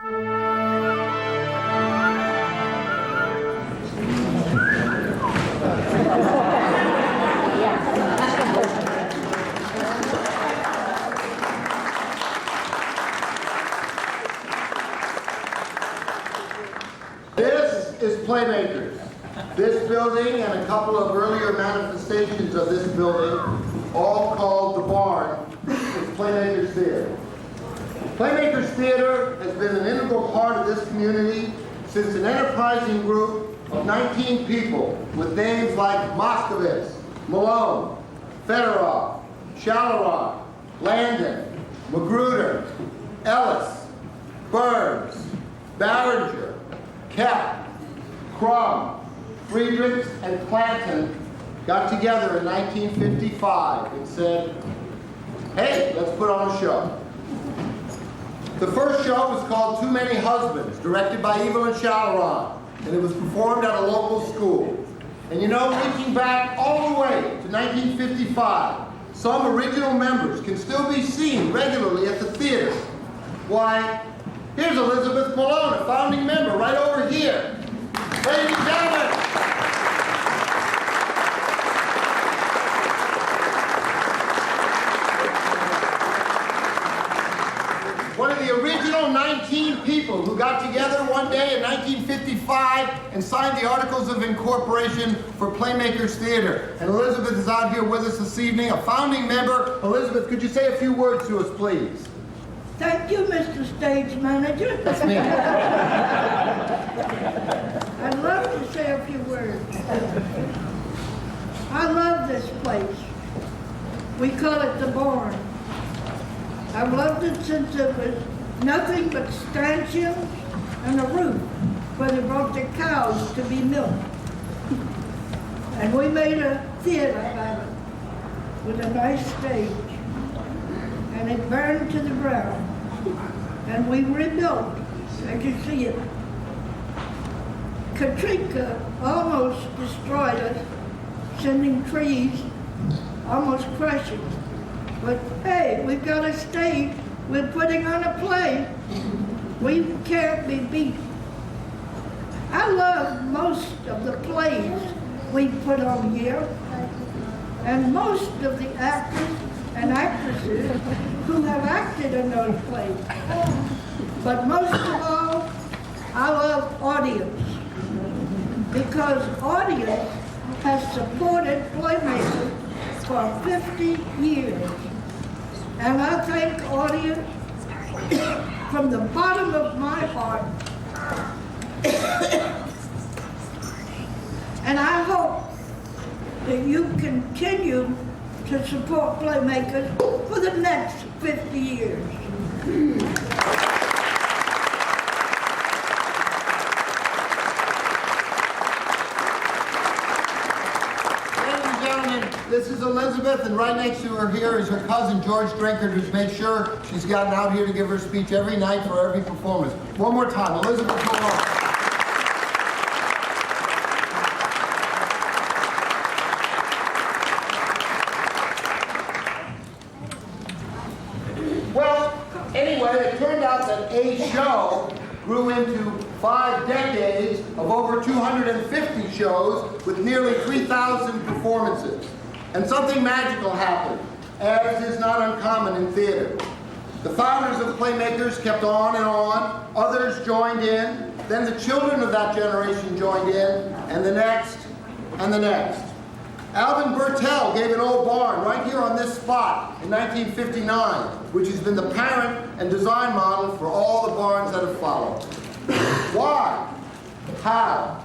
This is Playmakers. This building and a couple of earlier manifestations of this building, all called the Barn, is Playmakers Theater. Playmakers Theater has been an integral part of this community since an enterprising group of 19 people with names like Moskowitz, Malone, Fedorov, Shalarov, Landon, Magruder, Ellis, Burns, Barringer, Kepp, Crum, Friedrichs, and Clanton got together in 1955 and said, hey, let's put on a show. The first show was called Too Many Husbands, directed by Evelyn Shalarov, and it was performed at a local school. And you know, reaching back all the way to 1955, some original members can still be seen regularly at the theater. Why, here's Elizabeth Malone, a founding member, right over here. Ladies and gentlemen. One of the original 19 people who got together one day in 1955 and signed the Articles of Incorporation for Playmakers Theater. And Elizabeth is out here with us this evening, a founding member. Elizabeth, could you say a few words to us, please? Thank you, Mr. Stage Manager. That's me. I'd love to say a few words. I love this place. We call it the Barn. I've loved it since it was nothing but stanchions and a roof where they brought the cows to be milked. And we made a theater out of it with a nice stage. And it burned to the ground. And we rebuilt, as you see it. Katrina almost destroyed us, sending trees, almost crushing. But hey, we've got a stage, we're putting on a play. We can't be beat. I love most of the plays we put on here, and most of the actors and actresses who have acted in those plays. But most of all, I love audience, because audience has supported Playmakers for 50 years. And I thank audience from the bottom of my heart. And I hope that you continue to support Playmakers for the next 50 years. This is Elizabeth, and right next to her here is her cousin, George Drinkard, who's made sure she's gotten out here to give her speech every night for every performance. One more time, Elizabeth Malone. Well, anyway, it turned out that a show grew into 5 decades of over 250 shows with nearly 3,000 performances. And something magical happened, as is not uncommon in theater. The founders of Playmakers kept on and on, others joined in, then the children of that generation joined in, and the next, and the next. Alvin Bertel gave an old barn right here on this spot in 1959, which has been the parent and design model for all the barns that have followed. Why? How?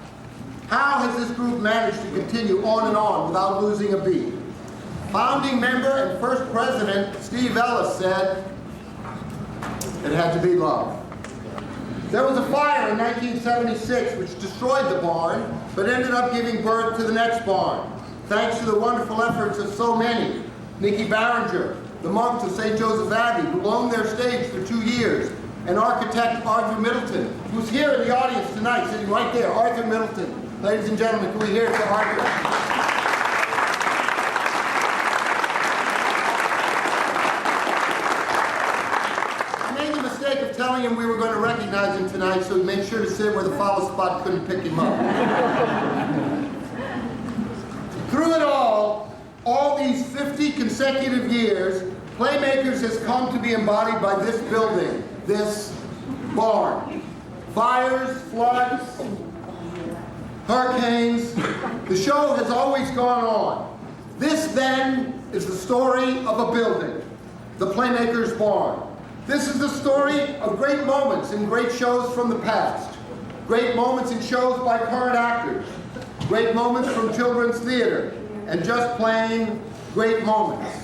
How has this group managed to continue on and on without losing a beat? Founding member and first president Steve Ellis said, it had to be love. There was a fire in 1976 which destroyed the barn, but ended up giving birth to the next barn, thanks to the wonderful efforts of so many. Nicky Barringer, the monks of St. Joseph Abbey, who owned their stage for 2 years, and architect Arthur Middleton, who's here in the audience tonight, sitting right there, Arthur Middleton. Ladies and gentlemen, can we hear it for Arthur? sake of telling him we were going to recognize him tonight, so he made sure to sit where the foul spot couldn't pick him up. Through it all these 50 consecutive years, Playmakers has come to be embodied by this building, this barn. Fires, floods, hurricanes, the show has always gone on. This, then, is the story of a building, the Playmakers Barn. This is the story of great moments in great shows from the past, great moments in shows by current actors, great moments from children's theater, and just plain great moments.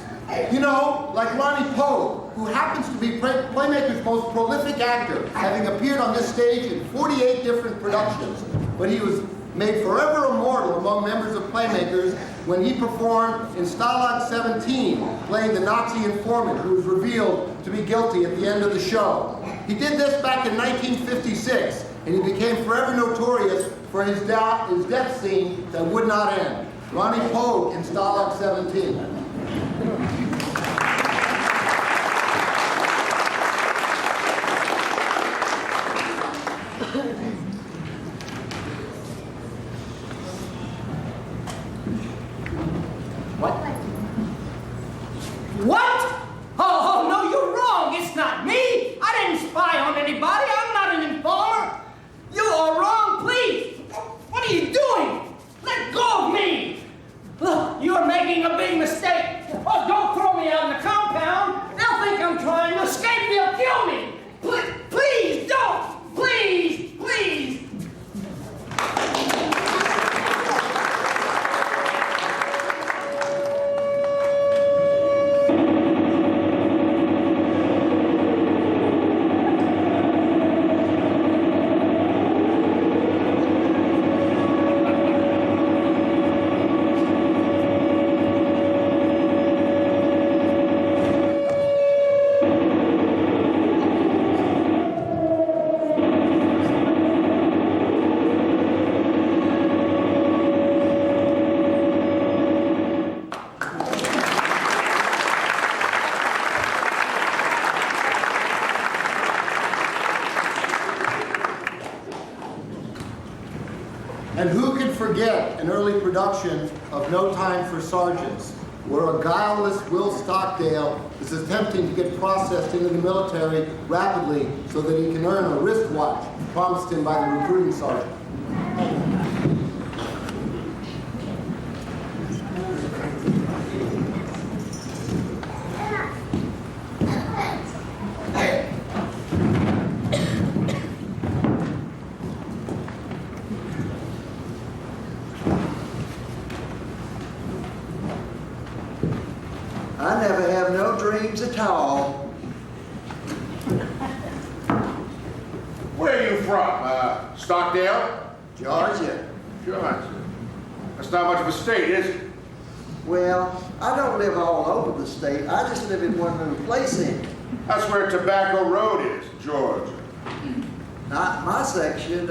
You know, like Ronnie Pogue, who happens to be Playmakers' most prolific actor, having appeared on this stage in 48 different productions, but he was made forever immortal among members of Playmakers when he performed in Stalag 17, playing the Nazi informant who was revealed to be guilty at the end of the show. He did this back in 1956, and he became forever notorious for his death scene that would not end. Ronnie Pogue in Stalag 17. What? Oh, no, you're wrong. It's not me. I didn't spy on anybody. I'm not an informer. You are wrong, please. What are you doing? Let go of me. Look, you're making a big mistake. Oh, don't throw me out in the compound. They'll think I'm trying to escape. They'll kill me. Please don't. Please, please. And who can forget an early production of No Time for Sergeants, where a guileless Will Stockdale is attempting to get processed into the military rapidly so that he can earn a wristwatch promised him by the recruiting sergeant. I never have no dreams at all. Where are you from? Stockdale? Georgia. Georgia. That's not much of a state, is it? Well, I don't live all over the state. I just live in one little place in it. That's where Tobacco Road is, Georgia. Not my section.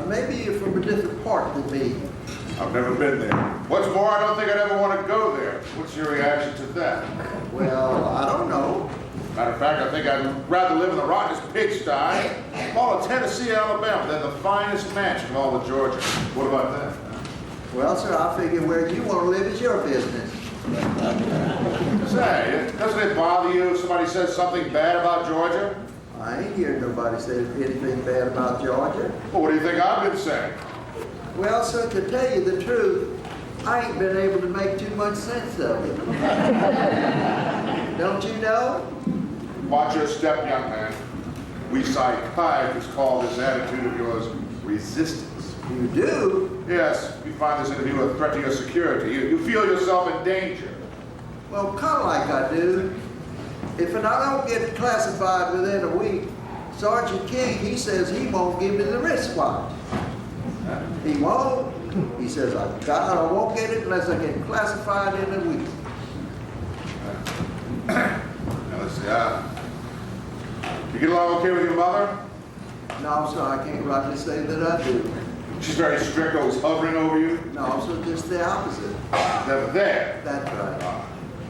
Maybe you're from a different part than me. I've never been there. What's more, I don't think I'd ever want to go there. What's your reaction to that? Well, I don't know. Matter of fact, I think I'd rather live in the rottenest pigsty, all of Tennessee, Alabama, than the finest mansion in all of Georgia. What about that? Well, sir, I figure where you want to live is your business. Say, doesn't it bother you if somebody says something bad about Georgia? I ain't heard nobody say anything bad about Georgia. Well, what do you think I've been saying? Well, sir, to tell you the truth, I ain't been able to make too much sense of it. Don't you know? Watch your step, young man. We psychiatrists call this attitude of yours resistance. You do? Yes, you find this interview a threat to your security. You feel yourself in danger. Well, kind of like I do. If I don't get classified within a week, Sergeant King, he says he won't give me the wristwatch. He won't. He says, I won't get it unless I get classified in a week. Now, let's see. You get along okay with your mother? No, sir, I can't rightly say that I do. She's very strict, always hovering over you. No, sir, just the opposite. Never there. That's right.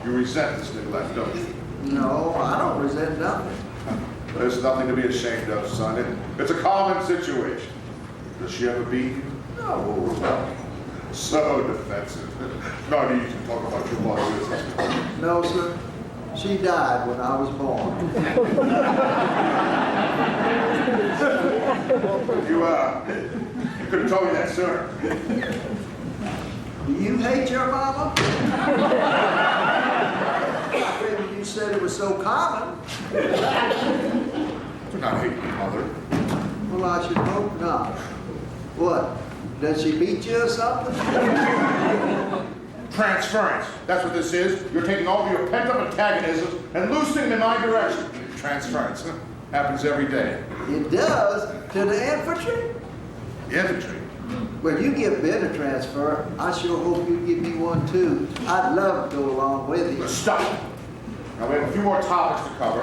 You resent this neglect, don't you? No, I don't resent nothing. There's nothing to be ashamed of, son. It's a common situation. Does she ever beat you? No. So defensive. Not easy to talk about your mother, is it? No, sir. She died when I was born. You could have told me that sooner. Do you hate your mama? I figured you said it was so common. Do not hate your mother. Well, I should hope not. What? Does she beat you or something? Transference. That's what this is. You're taking all of your pent-up antagonisms and loosening them in my direction. Transference. Happens every day. It does? To the infantry? Infantry. Well, you give Ben a transfer. I sure hope you give me one too. I'd love to go along with you. Stop. Now we have a few more topics to cover,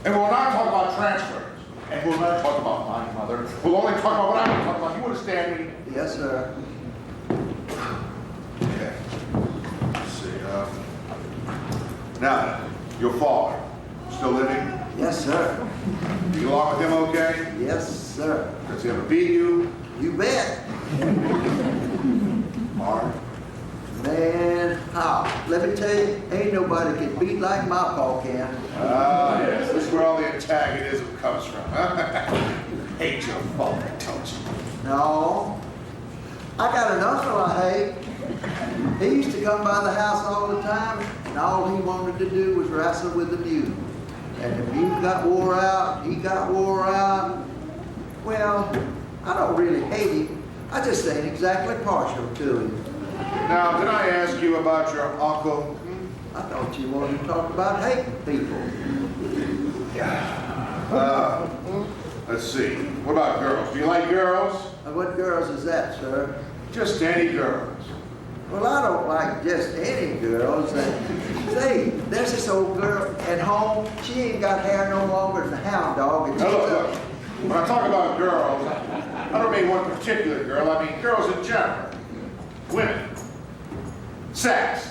and we'll not talk about transfers. And we'll not talk about my mother. We'll only talk about what I'm going to talk about. You understand me? Yes, sir. Okay. Let's see. Now, your father, still living? Yes, sir. You get along with him okay? Yes, sir. Does he ever beat you? You bet. Hard? Man, how? Let me tell you, ain't nobody can beat like my paw can. Ah, yes. This is where all the antagonism comes from, huh? Hate your father, don't you? No. I got an uncle I hate. He used to come by the house all the time, and all he wanted to do was wrestle with the mule. And the mule got wore out, he got wore out. Well, I don't really hate him. I just ain't exactly partial to him. Now, did I ask you about your uncle? I thought you wanted to talk about hating people. Let's see. What about girls? Do you like girls? What girls is that, sir? Just any girls. Well, I don't like just any girls. Say, there's this old girl at home. She ain't got hair no longer than a hound dog. And Now, look. When I talk about girls, I don't mean one particular girl. I mean girls in general. Women. Sex.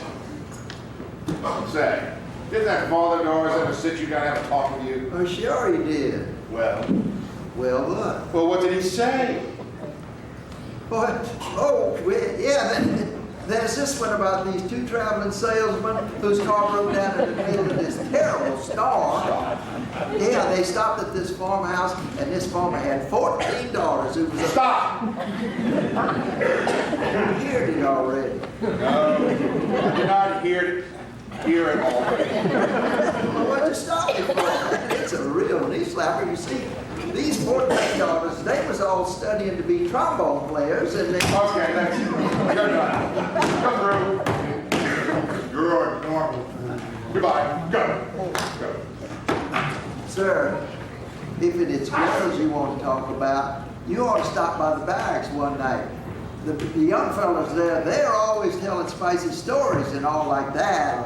Say, didn't that father Doris ever sit you down and have a talk with you? Oh, sure he did. Well, what did he say? What? Oh, well, yeah, there's this one about these two traveling salesmen whose car broke down in the middle of this terrible storm. Yeah, they stopped at this farmhouse, and this farmer had 14 daughters who was... Stop! You heard it already. No, I did not hear it already. Well, what'd you stop me for? It's a real knee slapper. You see, these 14 daughters, they was all studying to be trombone players, and they... Okay, thanks. You're done. Come through. You're normal. Goodbye. Go. Sir, if it's girls you want to talk about, you ought to stop by the barracks one night. The young fellas there, they're always telling spicy stories and all like that.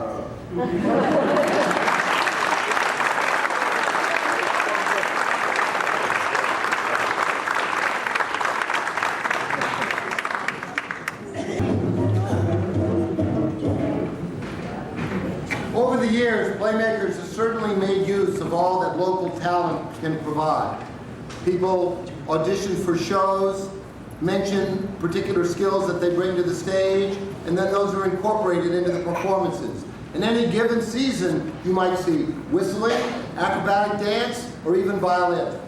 Over the years, Playmakers has certainly made use of all that local talent can provide. People audition for shows, mention particular skills that they bring to the stage, and then those are incorporated into the performances. In any given season, you might see whistling, acrobatic dance, or even violin.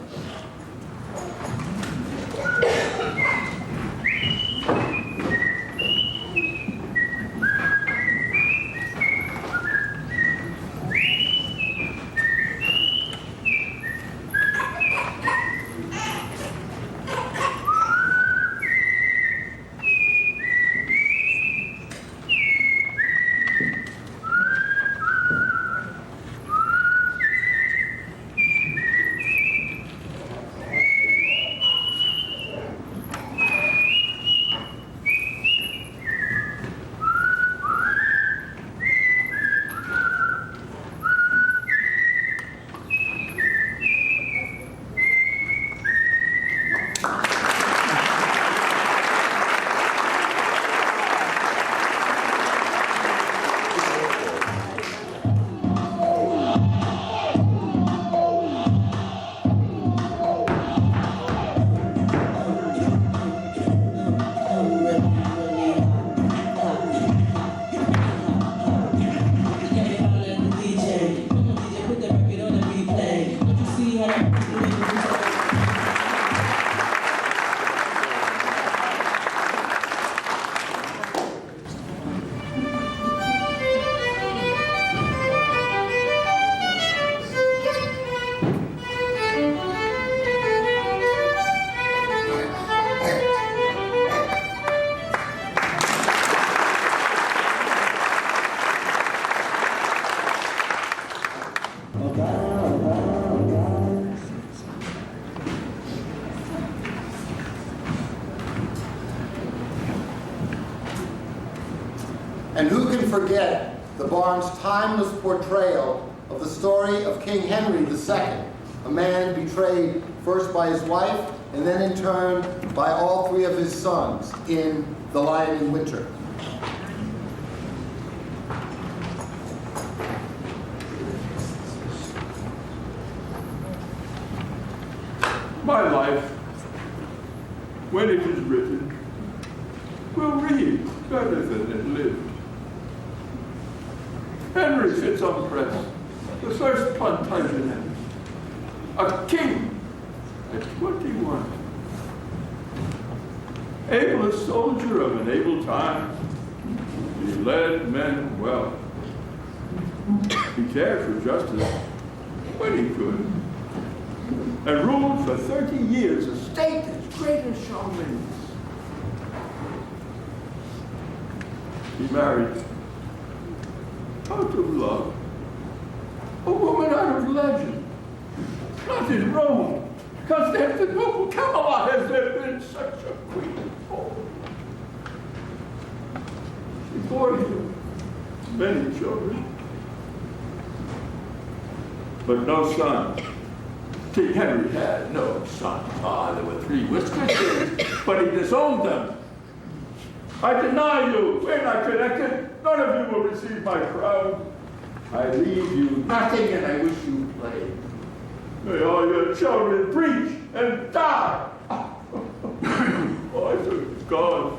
And who can forget the Barnes' timeless portrayal of the story of King Henry II, a man betrayed first by his wife and then in turn by all three of his sons in The Lion in Winter. My life, when it is written, will read better than it lived. Henry sits on press, the first Plantagenet, a king at 21. Ablest soldier of an able time, he led men well. He cared for justice when he could, and ruled for 30 years a state as great as Charlemagne's. He married out of love a woman out of legend, not in Rome, Constantinople, Camelot. Has there been such a queen before? She bore him many children, but no son. King Henry had no son. There were 3 whiskered kids, but he disowned them. I deny you. We're not connected. None of you will receive my crown. I leave you nothing, and I wish you plague. May all your children preach and die. Voice of God,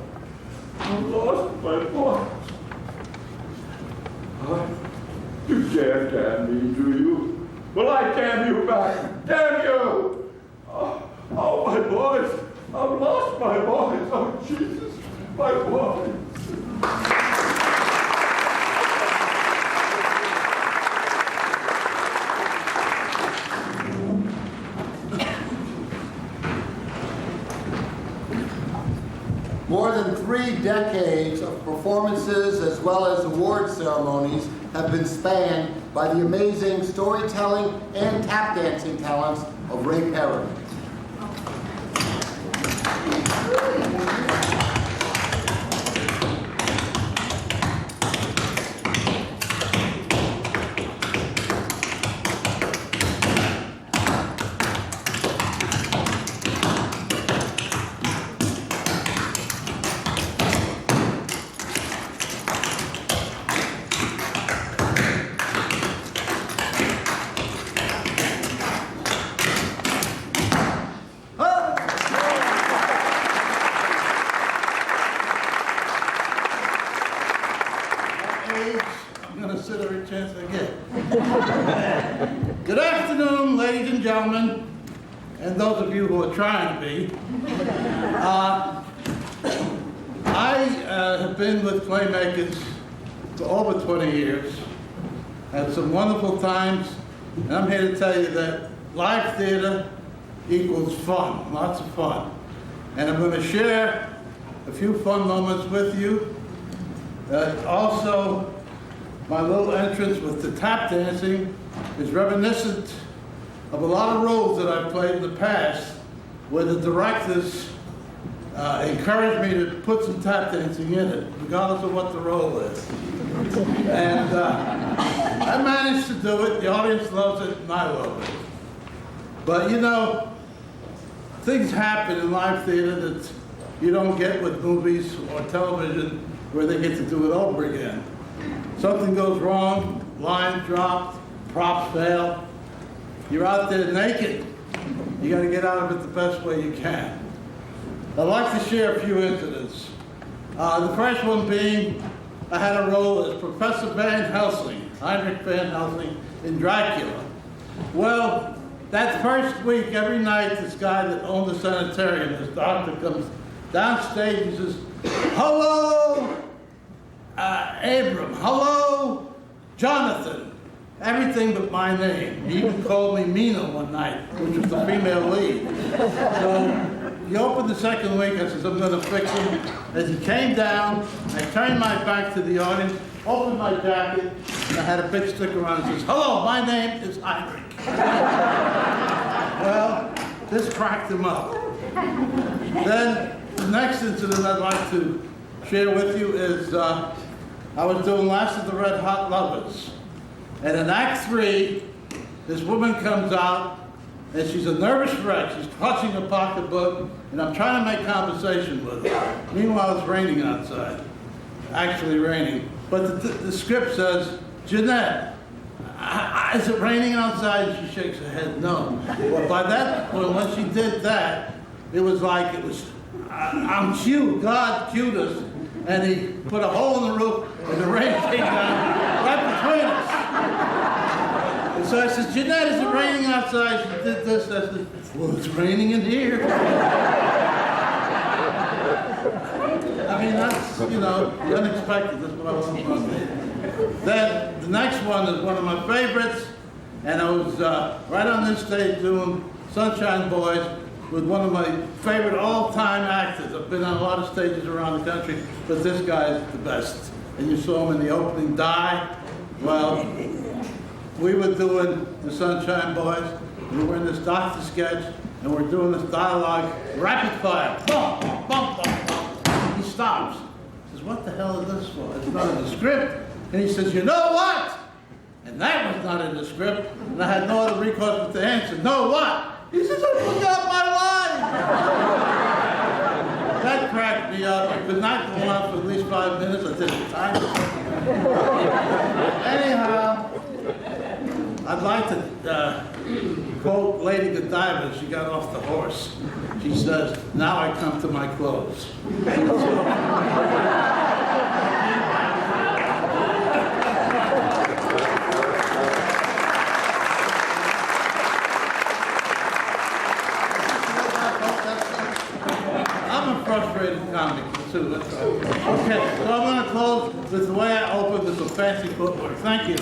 I've lost my voice. You can't damn me, do you? Well, I damn you back. Damn you! Oh, my voice. I've lost my voice. Oh, Jesus, my voice. More than 3 decades of performances as well as award ceremonies have been spanned by the amazing storytelling and tap dancing talents of Ray Perry. I'm going to sit every chance I get. Good afternoon, ladies and gentlemen, and those of you who are trying to be. I have been with Playmakers for over 20 years, had some wonderful times, and I'm here to tell you that live theater equals fun, lots of fun. And I'm going to share a few fun moments with you. Also, my little entrance with the tap dancing is reminiscent of a lot of roles that I've played in the past where the directors encouraged me to put some tap dancing in it, regardless of what the role is. And I managed to do it. The audience loves it, and I love it. But you know, things happen in live theater that you don't get with movies or television where they get to do it over again. Something goes wrong, line dropped, props fail. You're out there naked. You got to get out of it the best way you can. I'd like to share a few incidents. The first one being, I had a role as Professor Van Helsing, Heinrich Van Helsing, in Dracula. Well, that first week, every night, this guy that owned the sanitarium, this doctor, comes downstage and says, "Hello, Abram. Hello, Jonathan." Everything but my name. He even called me Mina one night, which was the female lead. So he opened the second week. I says, "I'm going to fix him." As he came down, I turned my back to the audience, opened my jacket, and I had a big sticker on it that says, "Hello, my name is Heinrich." Well, this cracked him up. Then the next incident I'd like to share with you is I was doing Last of the Red Hot Lovers. And in Act 3, this woman comes out, and she's a nervous wreck. She's clutching a pocketbook, and I'm trying to make conversation with her. Meanwhile, it's raining outside. Actually raining. But the script says, "Jeanette, is it raining outside?" And she shakes her head, "No." Well, by that point, when she did that, it was like I'm cued. God cued us, and he put a hole in the roof, and the rain came down right between us. And so I said, "Jeanette, is it raining outside?" She did this. I said, "Well, it's raining in here." I mean, that's, unexpected. That's what I was going to do. Then the next one is one of my favorites, and I was right on this stage doing Sunshine Boys with one of my favorite all-time actors. I've been on a lot of stages around the country, but this guy is the best. And you saw him in the opening, Die. Well, we were doing the Sunshine Boys. We were in this doctor sketch, and we're doing this dialogue, rapid fire. Bum, bum, bum, bum, bum. He stops. He says, "What the hell is this for? It's not in the script." And he says, "You know what?" And that was not in the script. And I had no other recourse but to answer, "No what?" He says, "I forgot my line." That cracked me up. I could not go on for at least 5 minutes. I didn't time. Anyhow, I'd like to quote Lady Godiva. She got off the horse. She says, "Now I come to my clothes." Frustrated comic too. That's right. Okay, so I'm going to close with the way I opened with some fancy footwork. Thank you.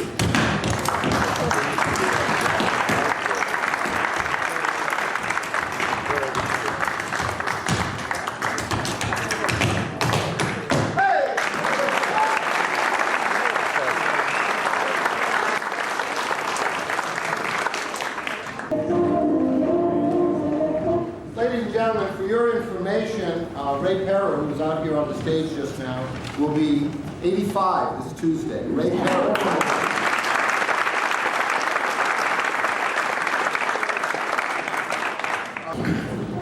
Ladies and gentlemen, for your information, Ray Perra, who was out here on the stage just now, will be 85 this Tuesday. Ray Perra.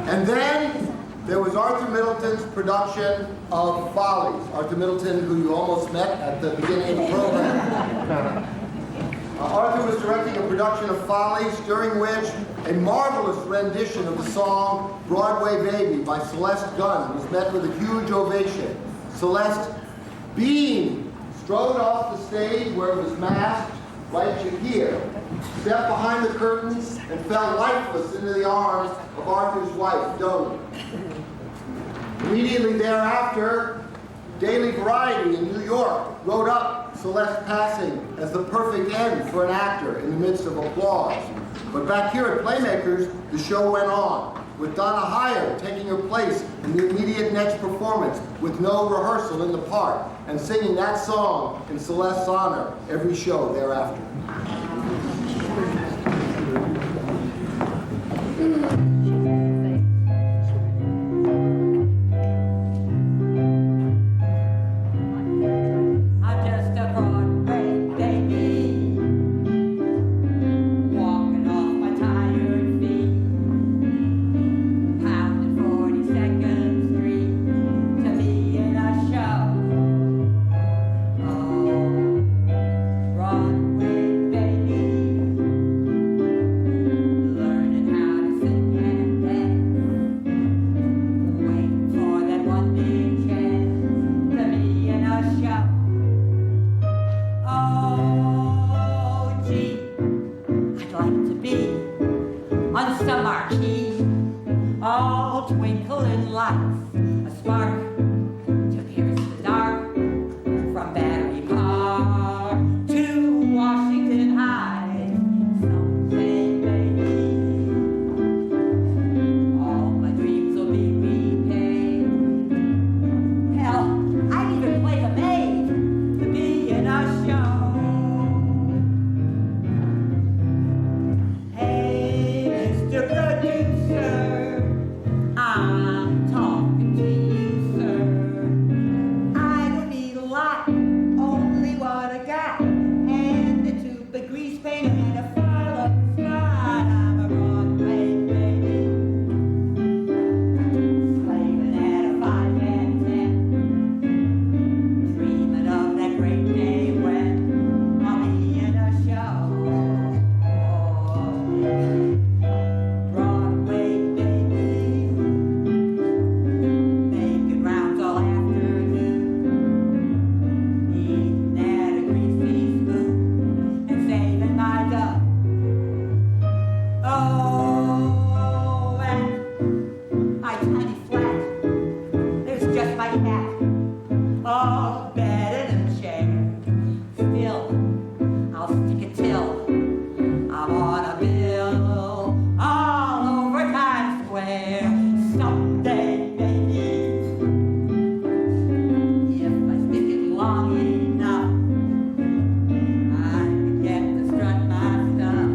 And then there was Arthur Middleton's production of Follies. Arthur Middleton, who you almost met at the beginning of the program. Arthur was directing a production of Follies, during which a marvelous rendition of the song Broadway Baby by Celeste Gunn was met with a huge ovation. Celeste beamed, strode off the stage where it was masked, right here, stepped behind the curtains, and fell lifeless into the arms of Arthur's wife, Dodie. Immediately thereafter, Daily Variety in New York wrote up Celeste's passing as the perfect end for an actor in the midst of applause. But back here at Playmakers, the show went on, with Donna Heyer taking her place in the immediate next performance with no rehearsal in the part, and singing that song in Celeste's honor every show thereafter. Broadway baby, learning how to sing. all twinkling lights, a spark to pierce the dark, from Battery Park to Washington High. Someday, baby, all my dreams will be repaid. Hell, I'd even play the maid to be in a show. Hey, Mr. Producer, I'm talking to you, sir. I don't need a lot, only what I got, and a tube of grease paint and a file of slide. I'm a Broadway baby, slaving at a 5 and 10, dreaming of that great day when I'll be in a show. Broadway baby, making rounds all afternoon, eating at a greasy spoon and saving my dough. Oh, and my tiny flat, there's just my cat, a bed and a chair. Still, I'll stick it till I'm on a bill all over Times Square. Someday, baby, if I stick it long enough, I can get to strut my stuff.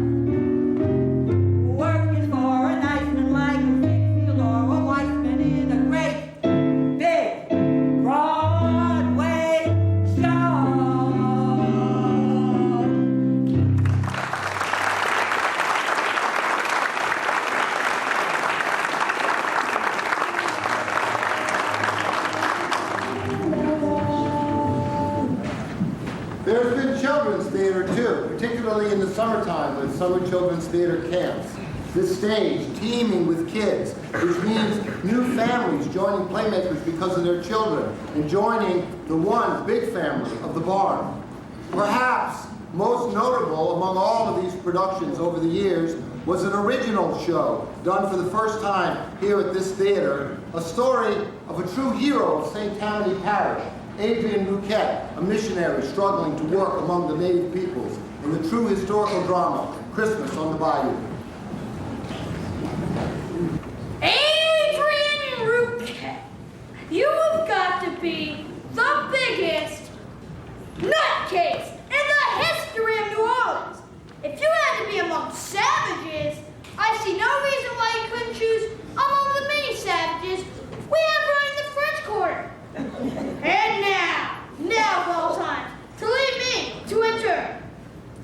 Working for a nice man like a Ziegfeld or a Weissman in a great big Broadway show. There's been children's theater too, particularly in the summertime with summer children's theater camps. This stage teeming with kids, which means new families joining playmakers because of their children and joining the one big family of the barn. Perhaps most notable among all of these productions over the years was an original show done for the first time here at this theater, a story of a true hero of St. Tammany Parish, Adrian Bouquet, a missionary struggling to work among the native peoples, in the true historical drama, Christmas on the Bayou. Adrian Bouquet, you have got to be the biggest nutcase in the history of New Orleans. If you had to be among savages, I see no reason why you couldn't choose among the many savages we have right in the French Quarter. And now well timed to lead me to enter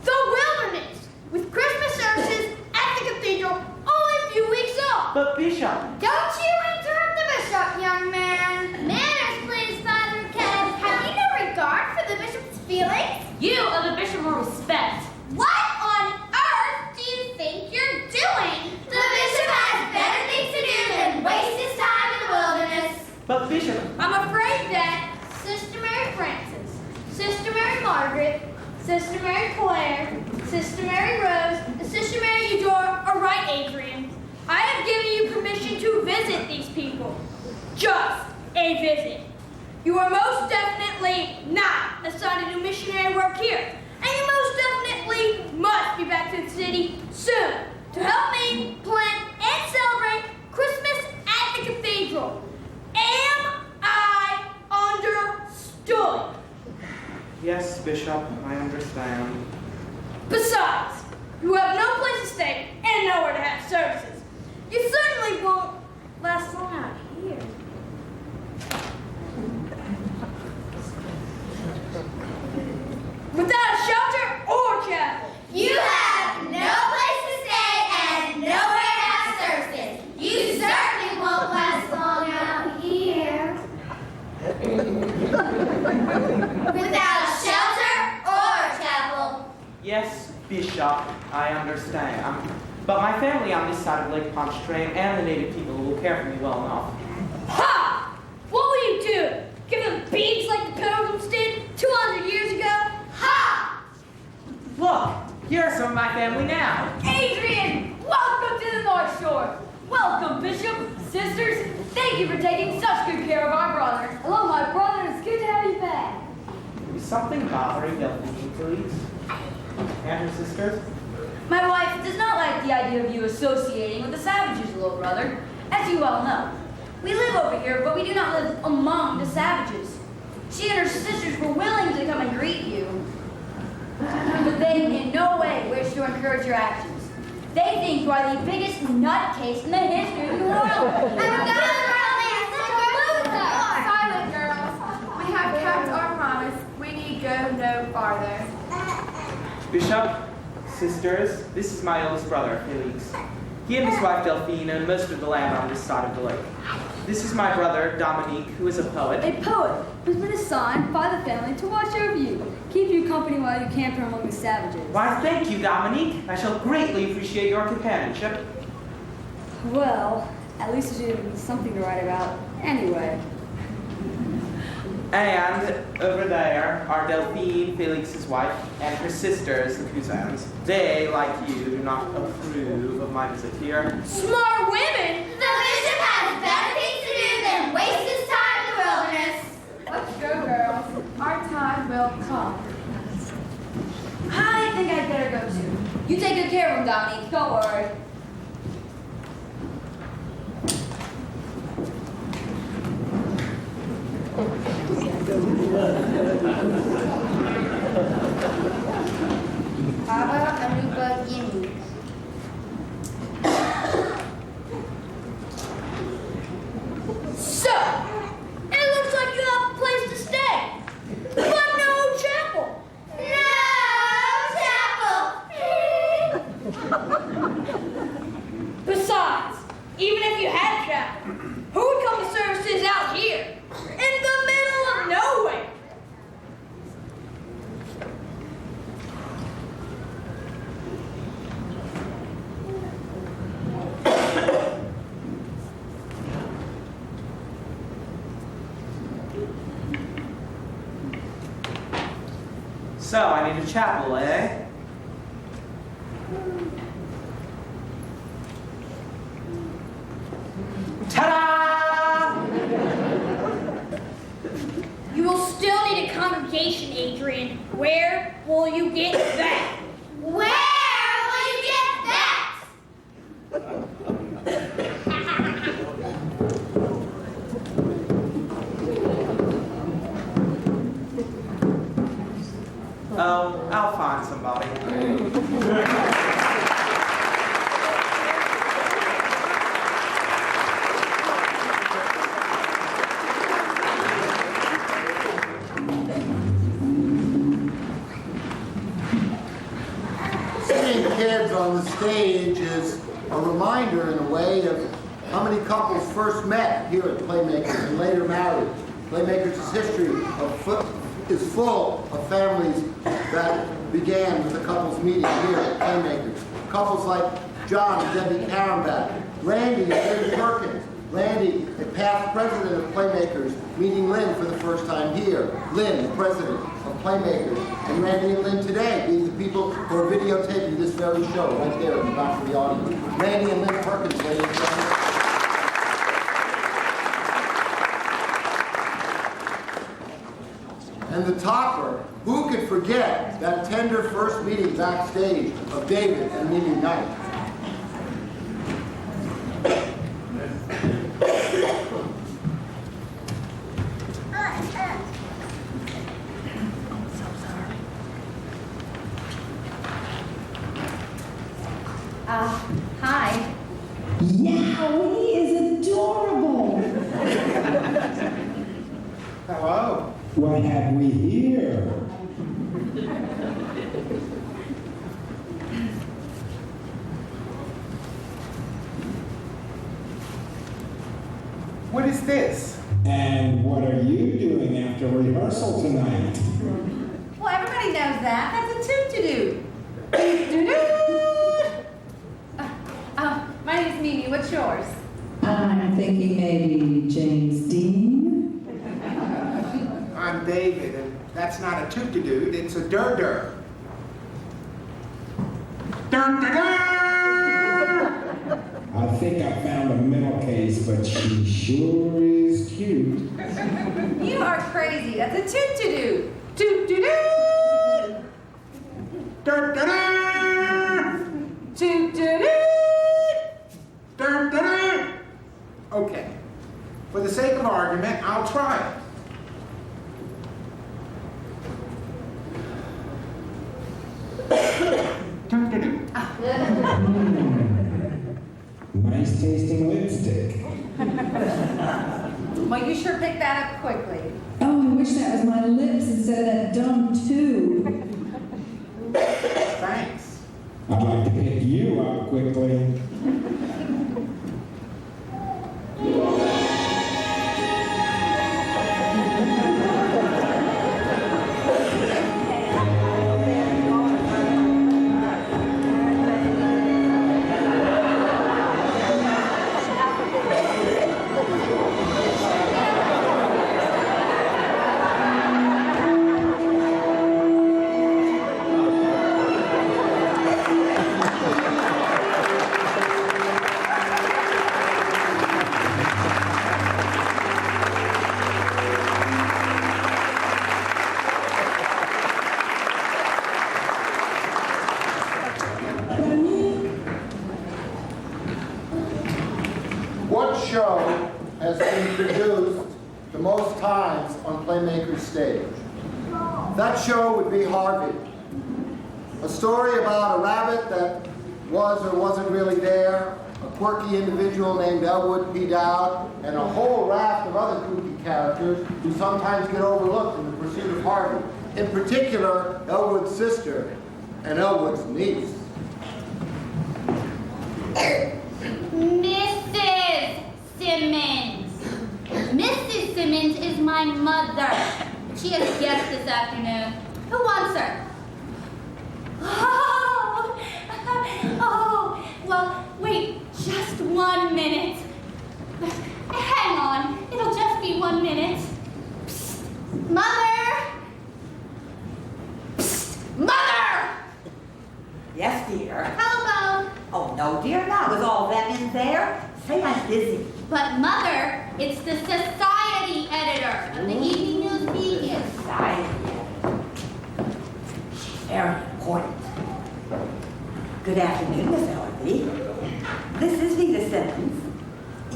the wilderness with Christmas services at the cathedral only a few weeks off. But Bishop, Don't you interrupt the bishop, young man. Manners, please, Father Kev. Have you no regard for the bishop's feelings? You owe the bishop more respect. What on earth do you think you're doing? The bishop has better things to do than waste his time in the wilderness. but Bishop, I'm afraid that Sister Mary Frances, Sister Mary Margaret, Sister Mary Claire, Sister Mary Rose, and Sister Mary Eudore are right, Adrian. I have given you permission to visit these people. Just a visit. You are most definitely not assigned to do missionary work here. And you most definitely must be back to the city soon to help me plan and celebrate Christmas at the cathedral. Am I understood? yes, Bishop, I understand. Besides, you have no place to stay and nowhere to have services. You certainly won't last long out here. Without a shelter or chapel. You have no place to stay and nowhere to have services. You certainly won't last long out here. Without a shelter or a chapel. Yes, Bishop, I understand. But my family on this side of Lake Pontchartrain and the native people will care for me well enough. Ha! What will you do? Give them beads like the Pilgrims did 200 years ago? Ha! Look, here are some of my family now. Adrian, welcome to the North Shore. Welcome, Bishop. Sisters, thank you for taking such good care of our brother. Hello, my brother. It's good to have you back. Is something bothering Delphine, please? And her sisters? My wife does not like the idea of you associating with the savages, little brother. As you well know, we live over here, but we do not live among the savages. She and her sisters were willing to come and greet you, but they in no way wish to encourage your actions. They think you are the biggest nutcase in the history of the world. Silent, girls. We have kept our promise. We need go no farther. Bishop, sisters, this is my oldest brother, Felix. He and his wife Delphine own most of the land on this side of the lake. This is my brother, Dominique, who is a poet. A poet who's been assigned by the family to watch over you, keep you company while you camper among the savages. Why, thank you, Dominique. I shall greatly appreciate your companionship. Well, at least you have something to write about anyway. And over there are Delphine, Felix's wife, and her sisters, the Cousins. They, like you, do not approve of my visit here. Smart women? The bishop has better things to do than waste his time in the wilderness. Let's go, girls. Our time will come. I think I'd better go too. You take good care of him, Dominique. Don't worry. Aba Anuba Yemi. So, it looks like you have a place to stay, but no chapel. No chapel. Besides, even if you had a chapel, who would come to services out here in the middle of nowhere? So, I need a chapel, eh? Ta-da! You will still need a congregation, Adrian. Where will you get that? Where will you get that? Oh, I'll find somebody. Seeing kids on the stage is a reminder in a way of how many couples first met here at Playmakers and later married. Playmakers' history is full of families that began with the couples meeting here at Playmakers. Couples like John and Debbie Carenback, Randy and David Perkins, Randy, a past president of Playmakers, meeting Lynn for the first time here. Lynn, the president of Playmakers, and Randy and Lynn today being the people who are videotaping this very show right there in the back of the audience. Randy and Lynn Perkins, ladies and gentlemen. And the topper, who could forget that tender first meeting backstage of David and Mimi Knight? Hi. Yowie is adorable. Hello. What have we here? What is this? And what are you doing after rehearsal tonight? Well, everybody knows that. That's a toot-to-do. My name's Mimi. What's yours? I'm thinking maybe James Dean. I'm David, and that's not a toot-to-do, it's a dur-dur. Dur-dur-dur! I think I found a middle case, but she sure is cute. You are crazy. That's a toot-to-do. Toot-to-do! Dun-dun-dun! Toot-to-do! Dun-dun-dun! Okay. For the sake of argument, I'll try it. Dun-dun-dun. Nice tasting lipstick. Well, you sure picked that up quickly. Oh, I wish that was my lips instead of that dumb tube. Thanks. I'd like to pick you up quickly. What show has been produced the most times on Playmaker's stage? That show would be Harvey. A story about a rabbit that was or wasn't really there, a quirky individual named Elwood P. Dowd, and a whole raft of other kooky characters who sometimes get overlooked in the pursuit of Harvey. In particular, Elwood's sister and Elwood's niece. Mrs. Simmons. Mrs. Simmons is my mother. She has a guest this afternoon. Who wants her? Oh, well, wait just 1 minute. Hang on, it'll just be 1 minute. Psst. Mother! Psst. Mother! Yes, dear. Telephone. Oh, no, dear, not with all them in there. Say I'm busy. But Mother, it's the society editor of the Evening News Beacon. Society editor. She's very important. Good afternoon, Miss Ellerby. This is Vita Simmons.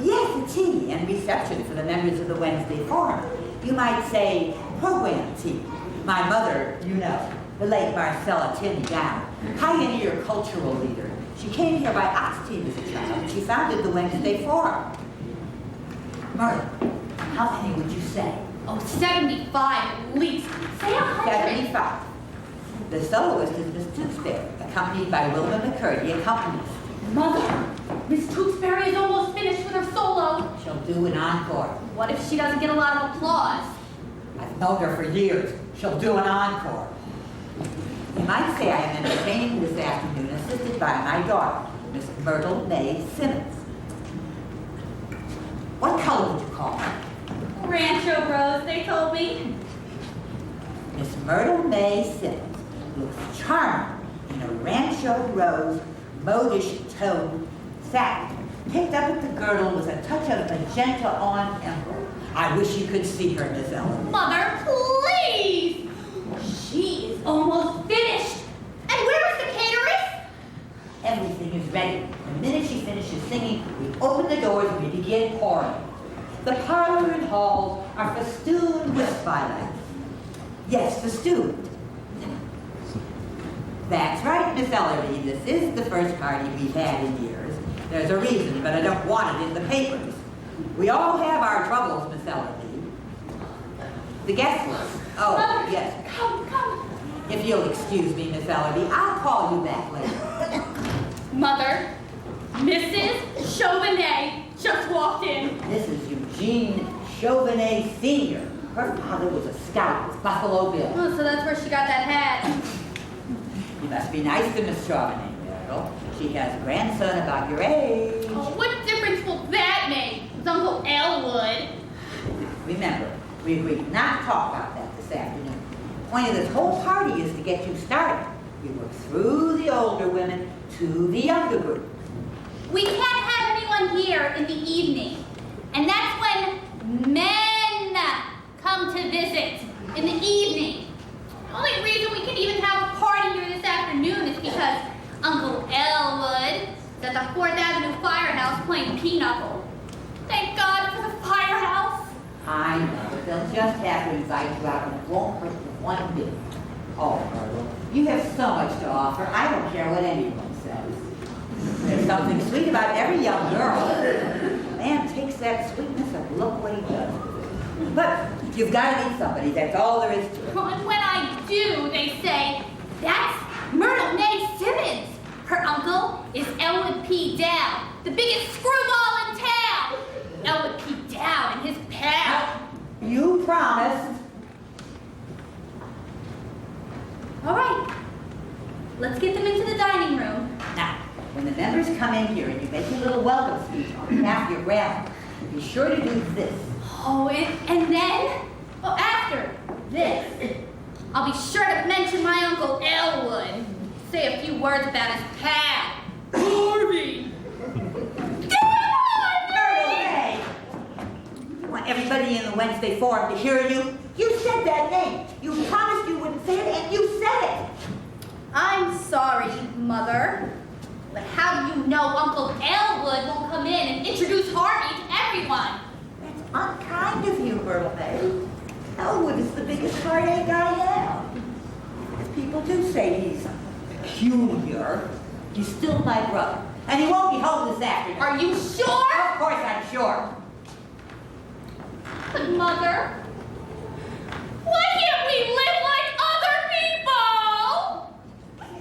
Yes, a tea and reception for the members of the Wednesday Forum. You might say program tea. My mother, you know, the late Marcella Tin Down, pioneer cultural leader. She came here by ox team as a child. She founded the Wednesday Forum. Murray, how many would you say? Oh, 75 at least. Say 100. 75. The soloist is Miss Tewksbury, accompanied by Wilma McCurdy, accompanist. Mother, Miss Tewksbury is almost finished with her solo. She'll do an encore. What if she doesn't get a lot of applause? I've known her for years. She'll do an encore. You might say I am entertaining this afternoon, assisted by my daughter, Miss Myrtle May Simmons. What color would you call her? Rancho Rose, they told me. Miss Myrtle May Simmons looks charming in a Rancho Rose modish tone satin, picked up at the girdle with a touch of magenta on emerald. I wish you could see her, Miss Ellen. Mother, please! She is almost finished. And where is the cateress? Everything is ready. The minute she finishes singing, we open the doors and we begin pouring. The parlor and halls are festooned with spotlights. Yes, festooned. That's right, Miss Ellerby. This is the first party we've had in years. There's a reason, but I don't want it in the papers. We all have our troubles, Miss Ellerby. The guest list. Oh, Mother, yes. Come. If you'll excuse me, Miss Ellerby, I'll call you back later. Mother, Mrs. Chauvenet just walked in. This is Eugene Chauvenet Sr. Her father was a scout with Buffalo Bill. Oh, so that's where she got that hat. You must be nice to Miss Chauvenet, Myrtle. She has a grandson about your age. Oh, what difference will that make? With Uncle Elwood. Remember, we agreed not to talk about that this afternoon. The point of this whole party is to get you started. We work through the older women to the younger group. We can't have anyone come here in the evening. And that's when men come to visit, in the evening. The only reason we can even have a party here this afternoon is because Uncle Elwood is at the 4th Avenue Firehouse playing pinochle. Thank God for the firehouse. I know, but they'll just have to invite you out and it won't hurt you one bit. Oh, Myrtle, you have so much to offer. I don't care what anyone says. There's something sweet about every young girl. A man takes that sweetness and look what he does with it. But you've got to meet somebody. That's all there is to it. And when I do, they say, that's Myrtle May Simmons. Her uncle is Elwood P. Dow, the biggest screwball in town. Elwood P. Dow and his pal. You promised. All right, let's get them into the dining room. Now, when the members come in here and you make your little welcome speech on behalf of your grandma, be sure to do this. Oh, and then, after this, I'll be sure to mention my Uncle Elwood. Say a few words about his pal, Harvey. Hey! You want everybody in the Wednesday Forum to hear you? You said that name. You promised you wouldn't say it, and you said it. I'm sorry, Mother. But how do you know Uncle Elwood won't come in and introduce Harvey to everyone? That's unkind of you, Myrtle May. Elwood is the biggest heartache I have. People do say he's peculiar. He's still my brother. And he won't be home this afternoon. Are you sure? Of course I'm sure. But Mother, why can't we live like other people?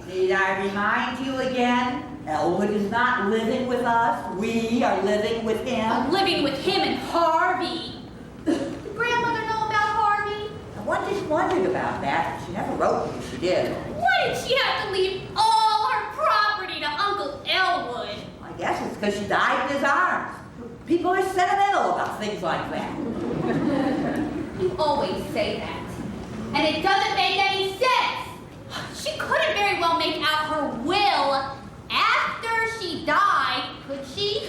Need I remind you again? Elwood is not living with us. We are living with him. I'm living with him and Harvey. Did Grandmother know about Harvey? I wondered about that. She never wrote me if she did. Why did she have to leave all her property to Uncle Elwood? I guess it's because she died in his arms. People are sentimental about things like that. You always say that. And it doesn't make any sense. She couldn't very well make out her will after she died, could she?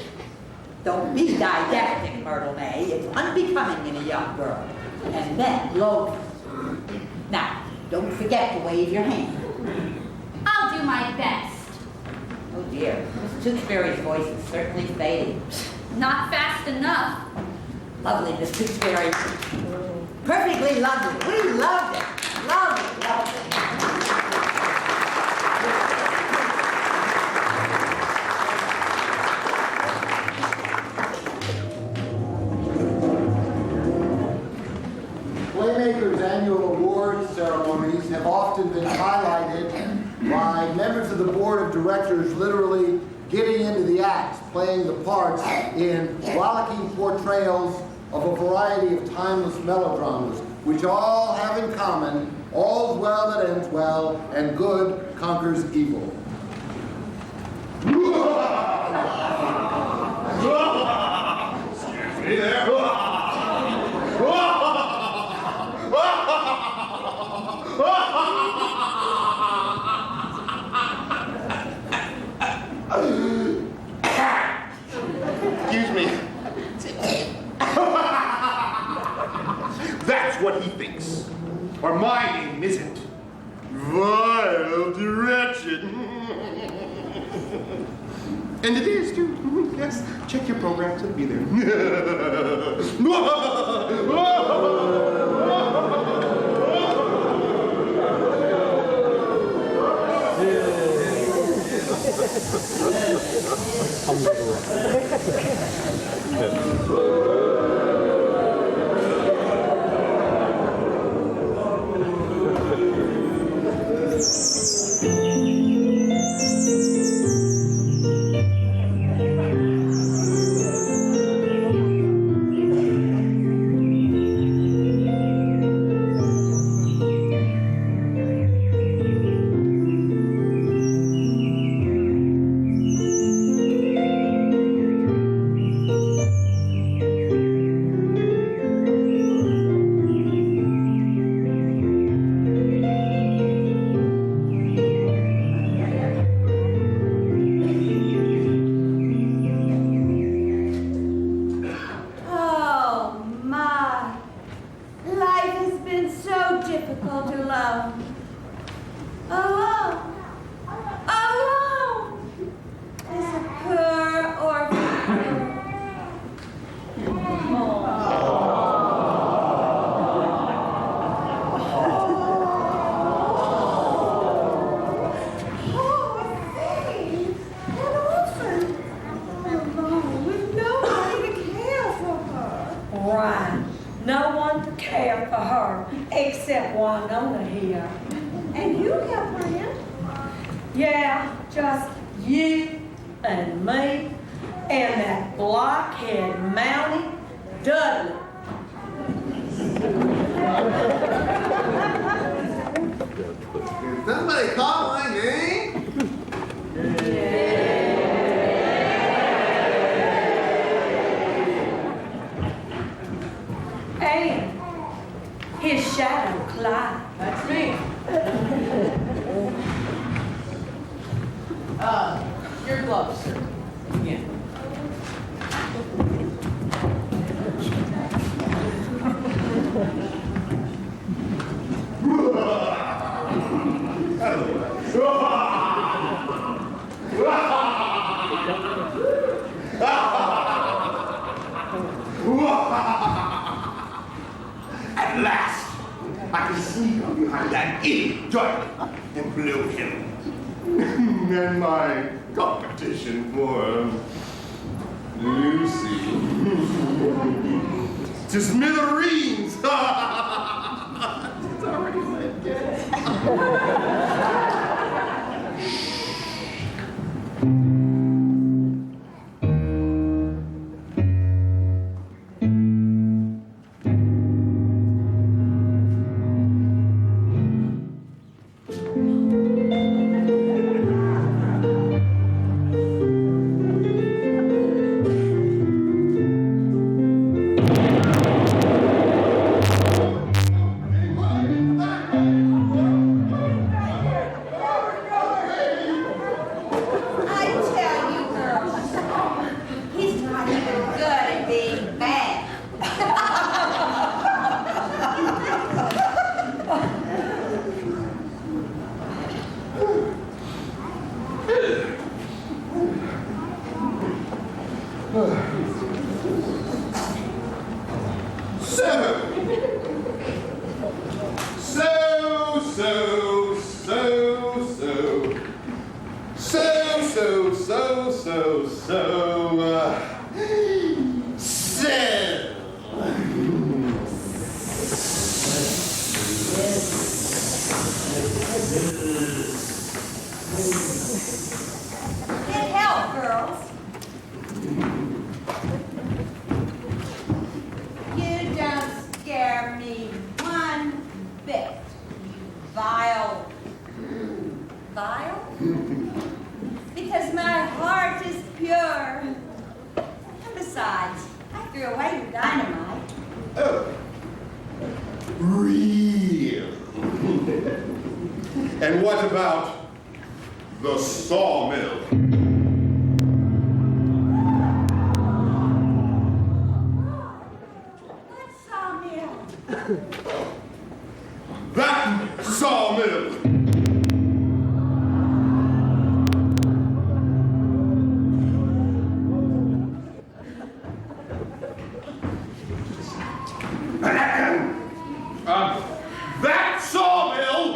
Don't be didactic, Myrtle May. It's unbecoming in a young girl. And then Logan. Now, don't forget to wave your hand. I'll do my best. Oh dear, Miss Tewksbury's voice is certainly fading. Not fast enough. Lovely, Miss Tewksbury. Perfectly lovely. We loved it. Lovely, lovely. Playmakers' annual awards ceremonies have often been highlighted by members of the board of directors literally getting into the acts, playing the parts in rollicking portrayals of a variety of timeless melodramas, which all have in common, all's well that ends well, and good conquers evil. Excuse me there. Excuse me. That's what he thinks. Or my name isn't. Vile direction. And it is, too. Yes, check your programs, it'll be there. crying. No one to care for her except Winona here. And you have friends? Yeah, just you and me and that blockhead Mountie Dudley. Can somebody call my name? And his shadow, Clyde. That's me. Your gloves, sir. Yeah. At last, I can sneak up behind that idiot Dudley and blow him. And my competition for Lucy to smithereens. It's already said yes. Get help, girls. You don't scare me one bit. Vile. Vile? Because my heart is pure. And besides, I threw away your dynamite. Oh. Real. And what about the sawmill? What sawmill? That sawmill! That sawmill!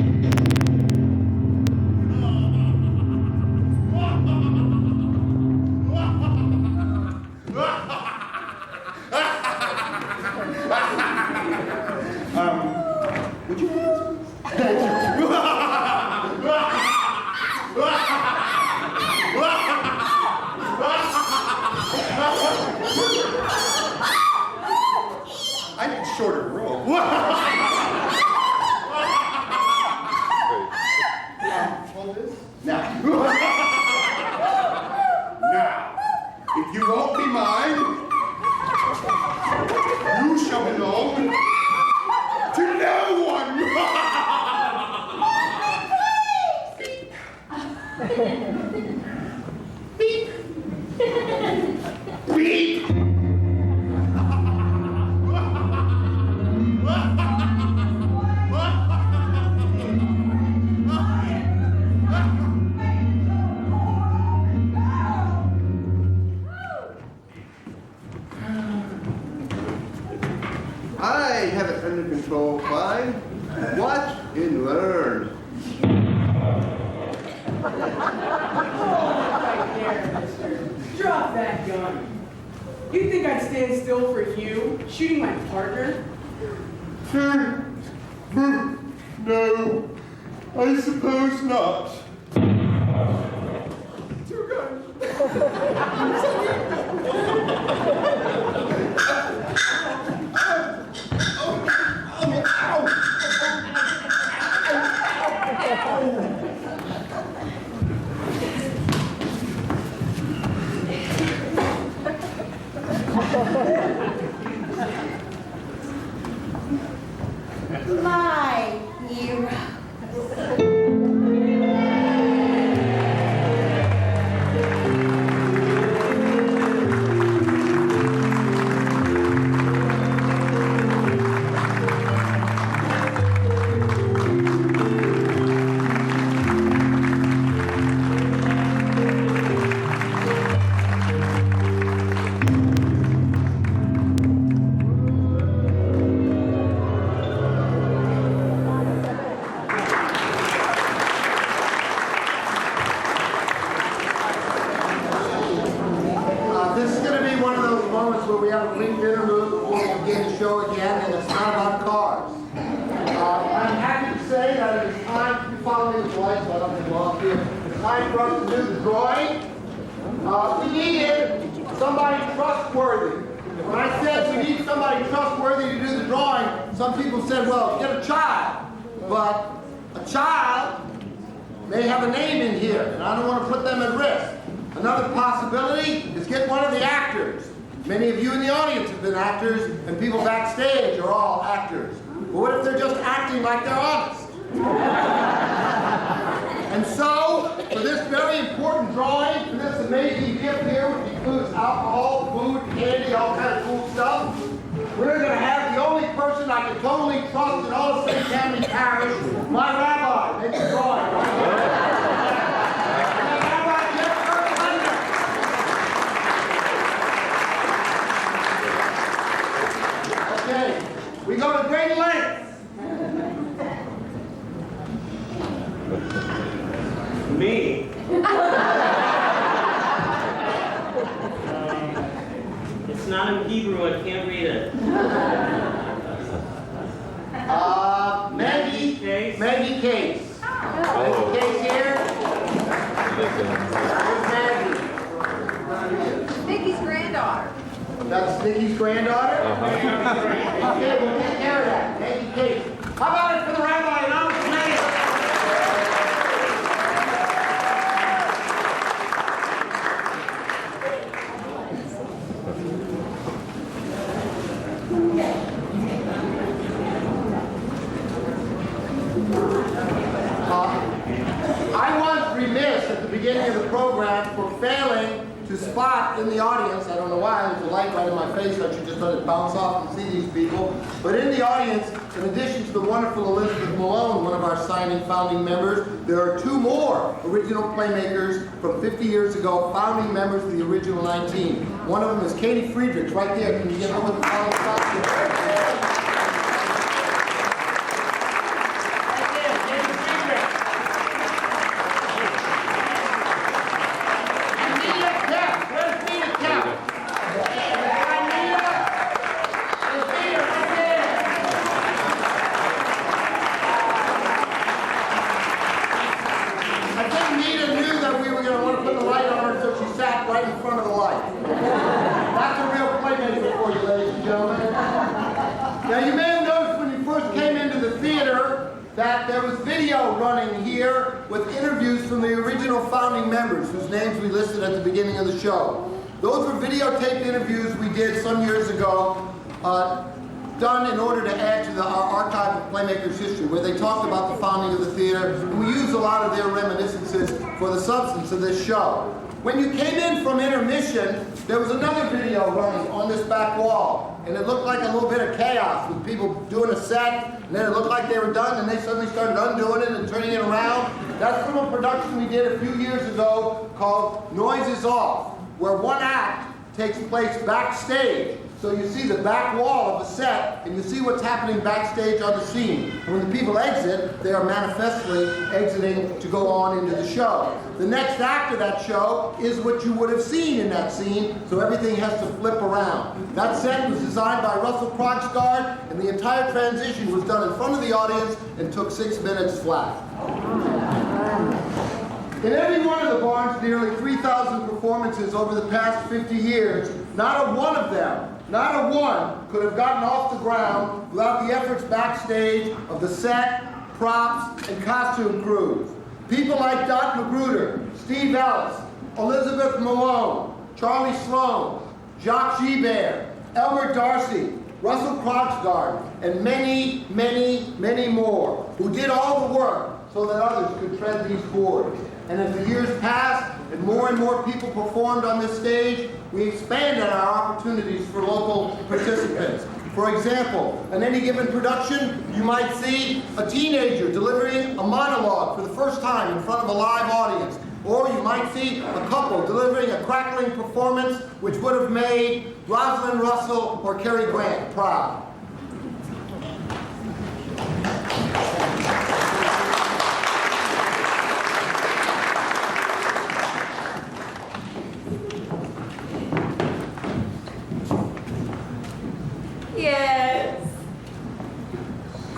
Would you I need shorter rope. Hold this. Now. Now, if you won't be mine, you shall belong to no one. Beep. Beep. I have it under control, fine. Watch and learn. Drop that gun. You think I'd stand still for you, shooting my partner? No, I suppose not. Two guns. My hero. This is going to be one of those moments where we have a brief interlude before we begin the show again, and it's not about cars. I'm happy to say that it is time, you follow me with the lights, so I don't get lost here. It's time for us to do the drawing. We needed somebody trustworthy. When I said we need somebody trustworthy to do the drawing, some people said, well, get a child. But a child may have a name in here, and I don't want to put them at risk. Another possibility is get one of the actors. Many of you in the audience have been actors, and people backstage are all actors. But what if they're just acting like they're honest? And so, for this very important drawing, for this amazing gift here, which includes alcohol, food, candy, all kind of cool stuff, we're going to have the only person I can totally trust in all of St. Tammany Parish, my rabbi, make the drawing. Right here. Okay, we go to great lengths. Me? It's not in Hebrew, I can't read it. Maggie Case. Maggie Case. Maggie Case here. Where's Maggie? Nikki's granddaughter. That's Nikki's granddaughter? Okay, we'll take care of that. Maggie Case. How about it for the rabbi and honest mayor? I was remiss at the beginning of the program for failing to spot in the audience, I don't know why, there's a light right in my face, I should just let it bounce off and see these people, but in the audience, in addition to the wonderful Elizabeth Malone, one of our signing founding members, there are two more original playmakers from 50 years ago, founding members of the original 19. One of them is Katie Friedrichs, right there. Can you get over the follow Now you may have noticed when you first came into the theater that there was video running here with interviews from the original founding members whose names we listed at the beginning of the show. Those were videotaped interviews we did some years ago, done in order to add to our archive of Playmakers history, where they talked about the founding of the theater, and we used a lot of their reminiscences for the substance of this show. When you came in from intermission, there was another video running on this back wall, and it looked like a little bit of chaos with people doing a set, and then it looked like they were done, and they suddenly started undoing it and turning it around. That's from a production we did a few years ago called Noise Is Off, where one act takes place backstage. So you see the back wall of the set, and you see what's happening backstage on the scene. And when the people exit, they are manifestly exiting to go on into the show. The next act of that show is what you would have seen in that scene, so everything has to flip around. That set was designed by Russell Krogsgaard, and the entire transition was done in front of the audience and took 6 minutes flat. In every one of the barn's nearly 3,000 performances over the past 50 years, not a one of them, not a one, could have gotten off the ground without the efforts backstage of the set, props, and costume crews. People like Dot Magruder, Steve Ellis, Elizabeth Malone, Charlie Sloan, Jacques Gibert, Elmer Darcy, Russell Krogsgaard, and many, many, many more, who did all the work so that others could tread these boards. And as the years passed and more people performed on this stage, we expanded our opportunities for local participants. For example, in any given production, you might see a teenager delivering a monologue for the first time in front of a live audience. Or you might see a couple delivering a crackling performance which would have made Rosalind Russell or Cary Grant proud. Yes,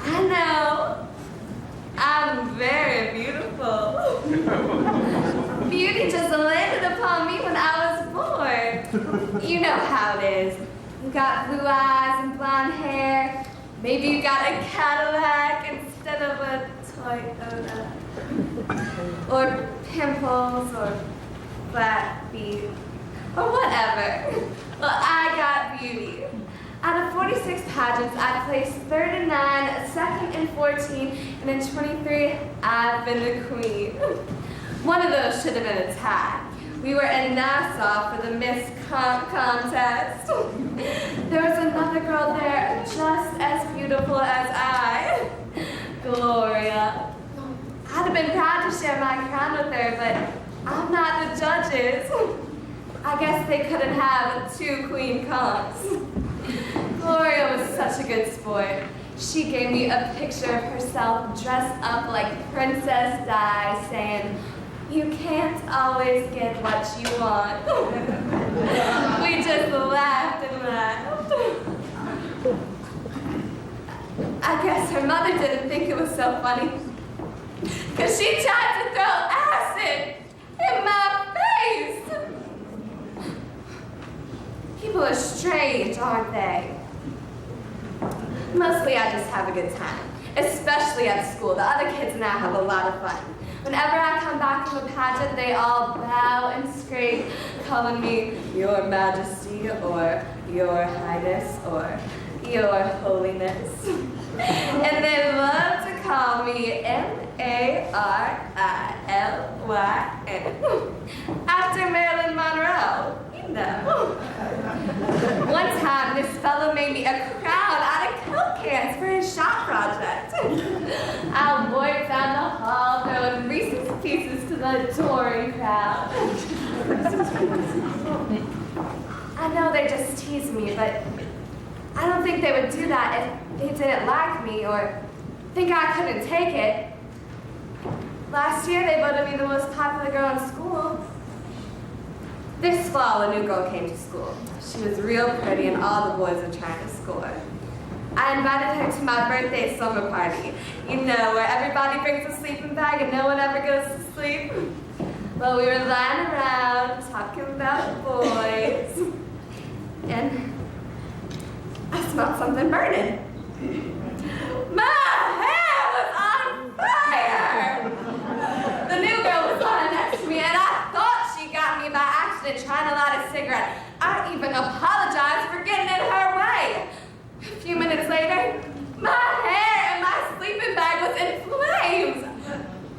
I know. I'm very beautiful. Beauty just landed upon me when I was born. You know how it is. You got blue eyes and blonde hair. Maybe you got a Cadillac instead of a Toyota. Or pimples, or flat feet, or whatever. Well, I got beauty. Out of 46 pageants, I placed 3rd in 9, 2nd in 14, and in 23, I've been the queen. One of those should have been a tie. We were in Nassau for the Miss Contest. There was another girl there just as beautiful as I, Gloria. I'd have been proud to share my crown with her, but I'm not the judges. I guess they couldn't have 2 queen cons. Gloria was such a good sport. She gave me a picture of herself dressed up like Princess Di, saying, "You can't always get what you want." We just laughed and laughed. I guess her mother didn't think it was so funny, because she tried to throw acid in my face. People are strange, aren't they? Mostly I just have a good time, especially at school. The other kids and I have a lot of fun. Whenever I come back from a pageant, they all bow and scrape, calling me Your Majesty, or Your Highness, or Your Holiness. And they love to call me Marilyn, after Marilyn Monroe. No. One time, this fellow made me a crown out of Coke cans for his shop project. I wore it down the hall, throwing Reese's Pieces to the adoring crowd. I know they just tease me, but I don't think they would do that if they didn't like me or think I couldn't take it. Last year, they voted me the most popular girl in school. This fall, a new girl came to school. She was real pretty and all the boys were trying to score. I invited her to my birthday summer party. You know, where everybody brings a sleeping bag and no one ever goes to sleep. Well, we were lying around talking about boys. And I smelled something burning. My hair was on fire! The new girl was lying next to me and I thought she got me by accident trying to light a cigarette. I even apologized for getting in her way. A few minutes later, my hair and my sleeping bag was in flames.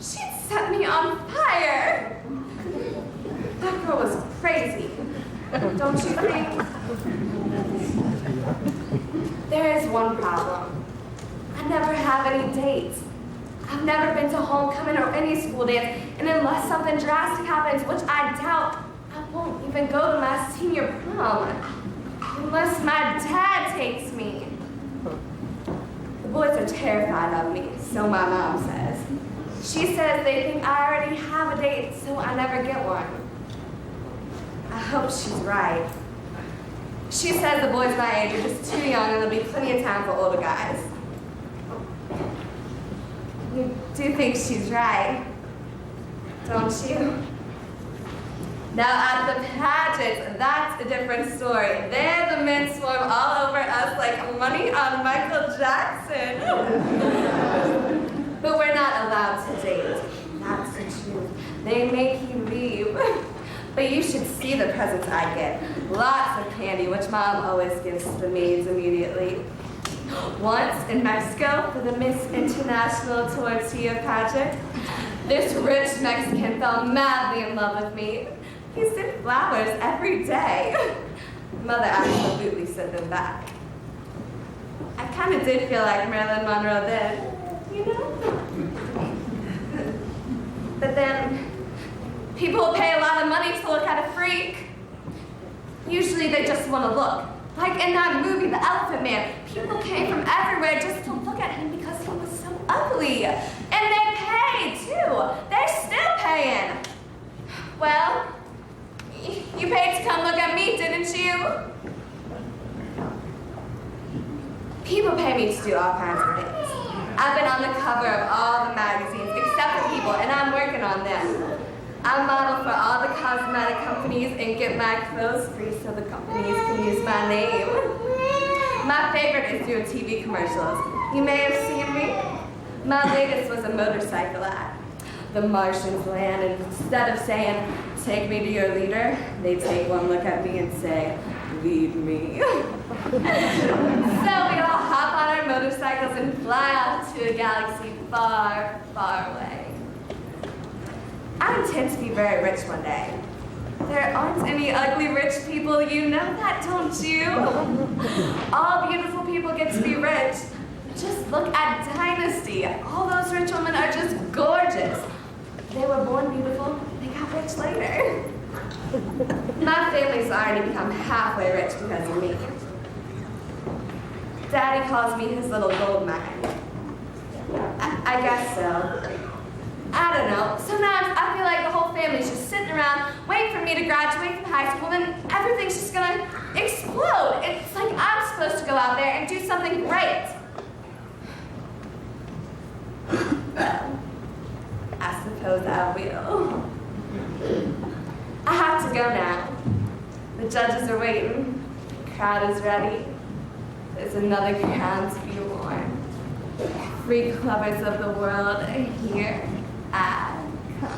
She'd set me on fire. That girl was crazy, don't you think? There is one problem. I never have any dates. I've never been to homecoming or any school dance, and unless something drastic happens, which I doubt, I won't even go to my senior prom. Unless my dad takes me. The boys are terrified of me, so my mom says. She says they think I already have a date, so I never get one. I hope she's right. She says the boys my age are just too young and there'll be plenty of time for older guys. You do think she's right, don't you? Now at the pageants, that's a different story. There the men swarm all over us like money on Michael Jackson. But we're not allowed to date. That's the truth. They make you leave. But you should see the presents I get. Lots of candy, which Mom always gives to the maids immediately. Once in Mexico for the Miss International Tortilla pageant, this rich Mexican fell madly in love with me. He sent flowers every day. Mother absolutely sent them back. I kind of did feel like Marilyn Monroe then, you know? But then, people will pay a lot of money to look at a freak. Usually they just want to look. Like in that movie, The Elephant Man. People came from everywhere just to look at him because he was so ugly. And they paid, too. They're still paying. Well, you paid to come look at me, didn't you? People pay me to do all kinds of things. I've been on the cover of all the magazines, except for People, and I'm working on them. I model for all the cosmetic companies and get my clothes free so the companies can use my name. My favorite is doing TV commercials. You may have seen me. My latest was a motorcycle ad. The Martians land, and instead of saying, "Take me to your leader," they take one look at me and say, "Lead me." So we all hop on our motorcycles and fly off to a galaxy far, far away. I intend to be very rich one day. There aren't any ugly rich people, you know that, don't you? All beautiful people get to be rich. Just look at Dynasty. All those rich women are just gorgeous. They were born beautiful, they got rich later. My family's already become halfway rich because of me. Daddy calls me his little gold mine. I guess so. I don't know. Sometimes I feel like the whole family's just sitting around waiting for me to graduate from high school and everything's just gonna explode. It's like I'm supposed to go out there and do something great. Well, I suppose I will. I have to go now. The judges are waiting. The crowd is ready. There's another crown to be worn. Freak lovers of the world are here. I come.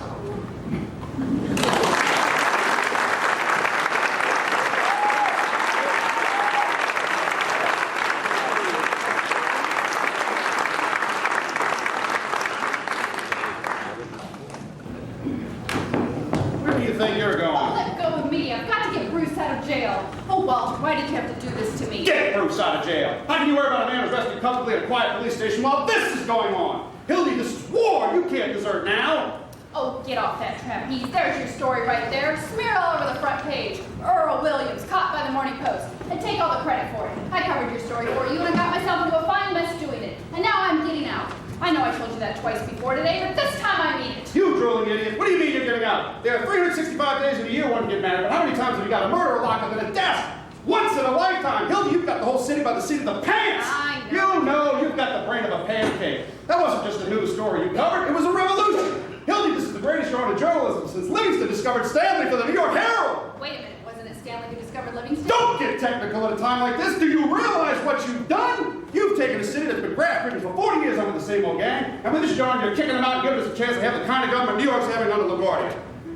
Where do you think you're going? Oh, let go of me. I've got to get Bruce out of jail. Oh, Walter, why did you have to do this to me? Get Bruce out of jail! How can you worry about a man who's resting comfortably at a quiet police station while this is going on? Hildy, this is war! You can't desert now! Oh, get off that trapeze. There's your story right there. Smear all over the front page. Earl Williams, caught by the Morning Post. And take all the credit for it. I covered your story for you and I got myself into a fine mess doing it. And now I'm getting out. I know I told you that twice before today, but this time I mean it. You drooling idiot! What do you mean you're getting out? There are 365 days in a year one can get married, but how many times have you got a murderer locked up in a desk? Once in a lifetime! Hildy, you've got the whole city by the seat of the pants! I know. You know you've got the brain of a pancake. That wasn't just a news story you covered, it was a revolution! Hildy, this is the greatest show in journalism since Livingston discovered Stanley for the New York Herald! Wait a minute, wasn't it Stanley who discovered Livingston? Don't get technical at a time like this! Do you realize what you've done? You've taken a city that's been graft-ridden for 40 years under the same old gang, and with this yarn you're kicking them out and giving us a chance to have the kind of government New York's having under LaGuardia.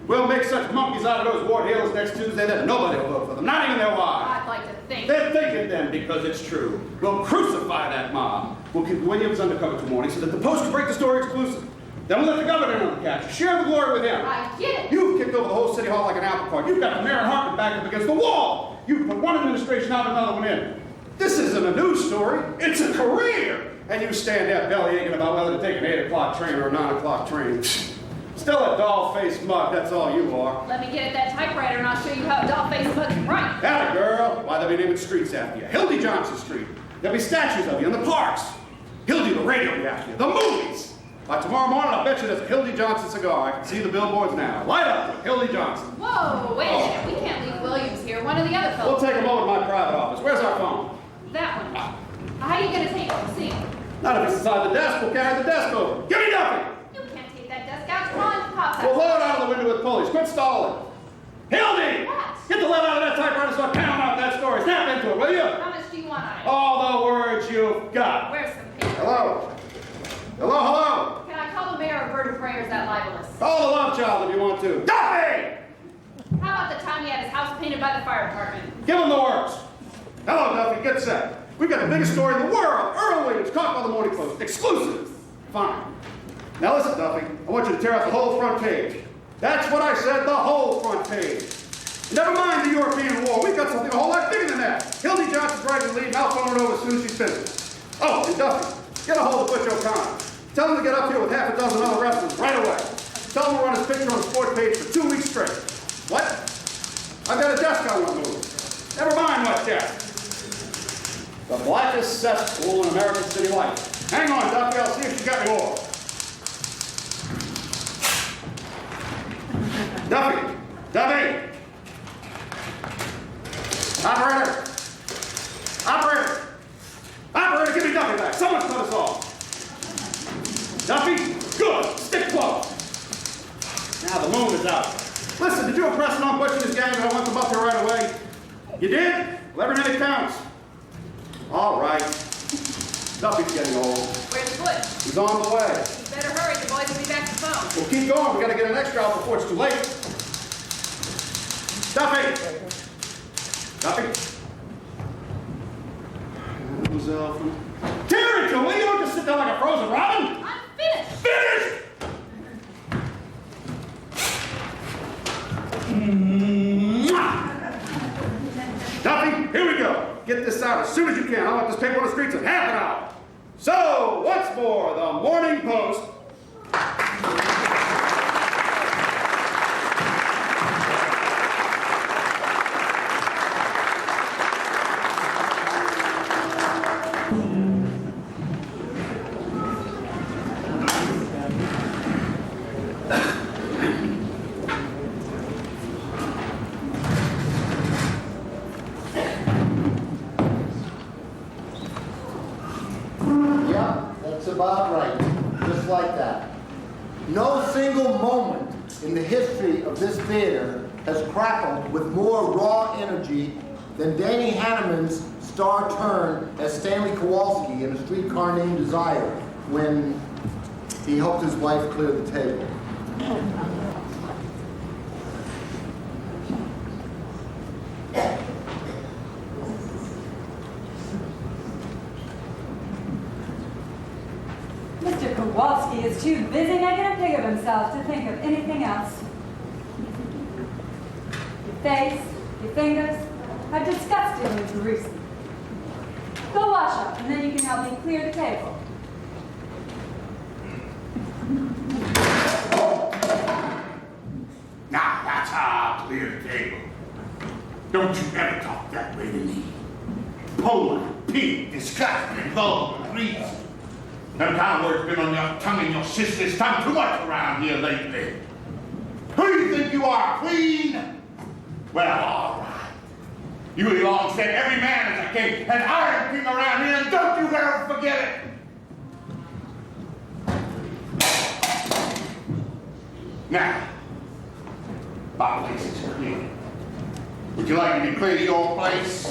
We'll make such monkeys out of those Ward Hills next Tuesday that nobody will vote for them, not even their wives. I'd like to think. They're thinking then because it's true. We'll crucify that mob. We'll keep Williams undercover till morning so that the Post can break the story exclusive. Then we'll let the governor in on the catch. Share the glory with him. I get it. You've kicked over the whole city hall like an apple cart. You've got the mayor and Hartman back up against the wall. You've put one administration out and another one in. This isn't a news story. It's a career. And you stand there belly aching about whether to take an 8 o'clock train or a 9 o'clock train. Still a doll-faced mug, that's all you are. Let me get at that typewriter and I'll show you how a doll-faced mug can write. Atta girl. Why, they'll be naming streets after you. Hildy Johnson Street. There'll be statues of you in the parks. Hildy, the radio will be after you. The movies. By tomorrow morning, I'll bet you there's a Hildy Johnson cigar. I can see the billboards now. Light up with Hildy Johnson. Whoa, wait a minute. We can't leave Williams here. One of the other We'll fellows. take him over to my private office. Where's our phone? That one. How are you going to take it? See? Not if it's inside the desk. We'll carry the desk over. Give me Duffy. You can't take that desk out. Come on, pop We'll that. lower it out of the window with pulleys. Quit stalling. Hildy! Get the lead out of that typewriter and start pounding out that story. Snap into it, will you? How much do you want on it? All the words you've got. Where's some paper? Hello? Hello, hello? Can I call the mayor or Bert Freyer's that libelous? Call the love child if you want to. Duffy! How about the time he had his house painted by the fire department? Give him the works. Hello, Duffy. Get set. We've got the biggest story in the world. Earl Williams caught by the Morning Post. Exclusive. Fine. Now listen, Duffy. I want you to tear out the whole front page. That's what I said, the whole front page. Never mind the European war. We've got something a whole lot bigger than that. Hildy Johnson's right to lead, and I'll phone her over as soon as she's finished. Oh, and Duffy, get a hold of Butch O'Connor. Tell him to get up here with half a dozen other wrestlers right away. Tell him to run his picture on the sport page for 2 weeks straight. What? I've got a desk I want to move. Never mind what desk. The blackest cesspool in American city life. Hang on, Duffy. I'll see if she got me more. Duffy! Duffy! Operator! Operator! Operator, give me Duffy back. Someone's cut us off. Duffy? Good. Stick close. Now the moon is out. Listen, did you impress on Butch and his gang that I want them up here right away? You did? Well, every minute counts. All right. Duffy's getting old. Where's Butch? He's on the way. You better hurry. The boys will be back to the phone. We'll keep going. We got to get an extra out before it's too late. Duffy! Duffy? Tear it to me! You don't just sit there like a frozen robin! I'm finished! Finished! Duffy, here we go. Get this out as soon as you can. I want this paper on the streets in half an hour. So, once more, the Morning Post. Yeah, that's about right. Just like that. No single moment in the history of this theater has crackled with more raw energy than Danny Hanneman's star turn as Stanley Kowalski in A Streetcar Named Desire when he helped his wife clear the table. Mr. Kowalski is too busy making a pig of himself to think of anything else. Your face, your fingers are disgustingly greasy. Go wash up, and then you can help me clear the table. Now that's how I clear the table. Don't you ever talk that way to me. Poland, pig, disgusting, vulgar, greasy. Them kind of words been on your tongue and your sister's tongue too much around here lately. Who do you think you are, queen? Well, all right. You belong to every man is a king, and I am king around here, and don't you ever forget it. Now, my place is clear. Would you like me to clear your place?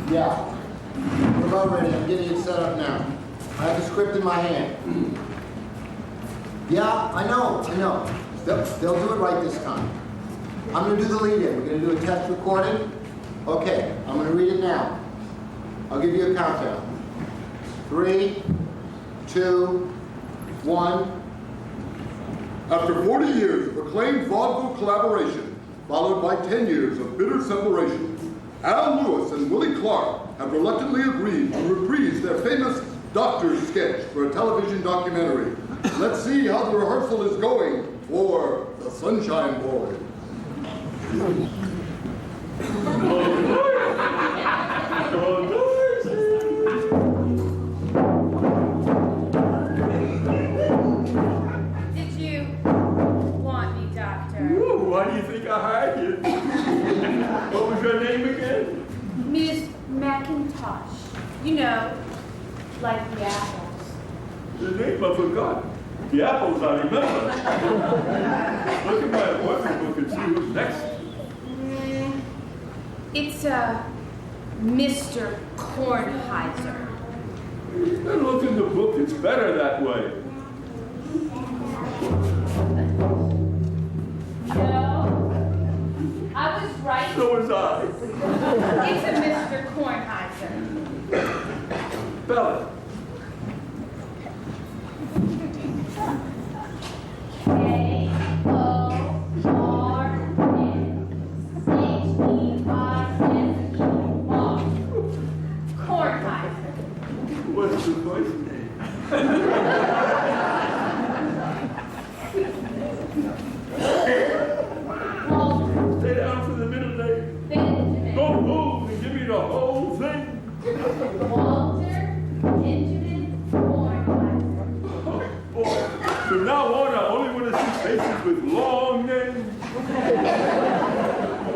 Yeah. We're about ready. I'm getting it set up now. I have the script in my hand. Yeah, I know. They'll do it right this time. I'm going to do the lead-in. We're going to do a test recording. Okay, I'm going to read it now. I'll give you a countdown. 3, 2, 1. After 40 years of acclaimed vaudeville collaboration, followed by 10 years of bitter separation, Al Lewis and Willie Clark have reluctantly agreed to reprise their famous Doctor's sketch for a television documentary. Let's see how the rehearsal is going for The Sunshine Boy. Did you want me, Doctor? Ooh, why do you think I hired you? What was your name again? Miss McIntosh. You know, like the apples. The name I forgot. The apples I remember. Look at my appointment book and see who's next. It's Mr. Kornheiser. And look in the book, it's better that way. No, I was right. So was I. It's a Mr. Kornheiser. Spell it. What's the voice name? Stay down for the middle name. Don't move and give me the whole thing. Walter Benjamin Kornheiser. Oh, boy. From now on, I only want to see faces with long names.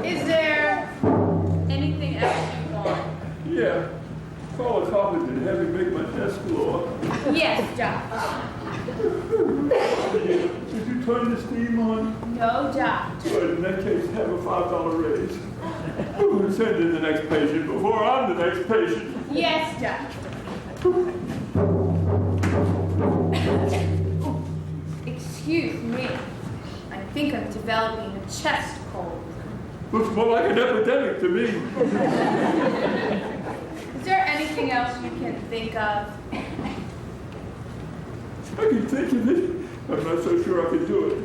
Is there anything else you want? Yeah. Call a carpenter and have him make my desk floor. Yes, Doctor. Did you turn the steam on? No, Doctor. Good. In that case, have a $5 raise. Ooh, send in the next patient before I'm the next patient. Yes, Doctor. Excuse me. I think I'm developing a chest cold. Looks more like an epidemic to me. Is there anything else you can think of? I can think of it. I'm not so sure I can do it.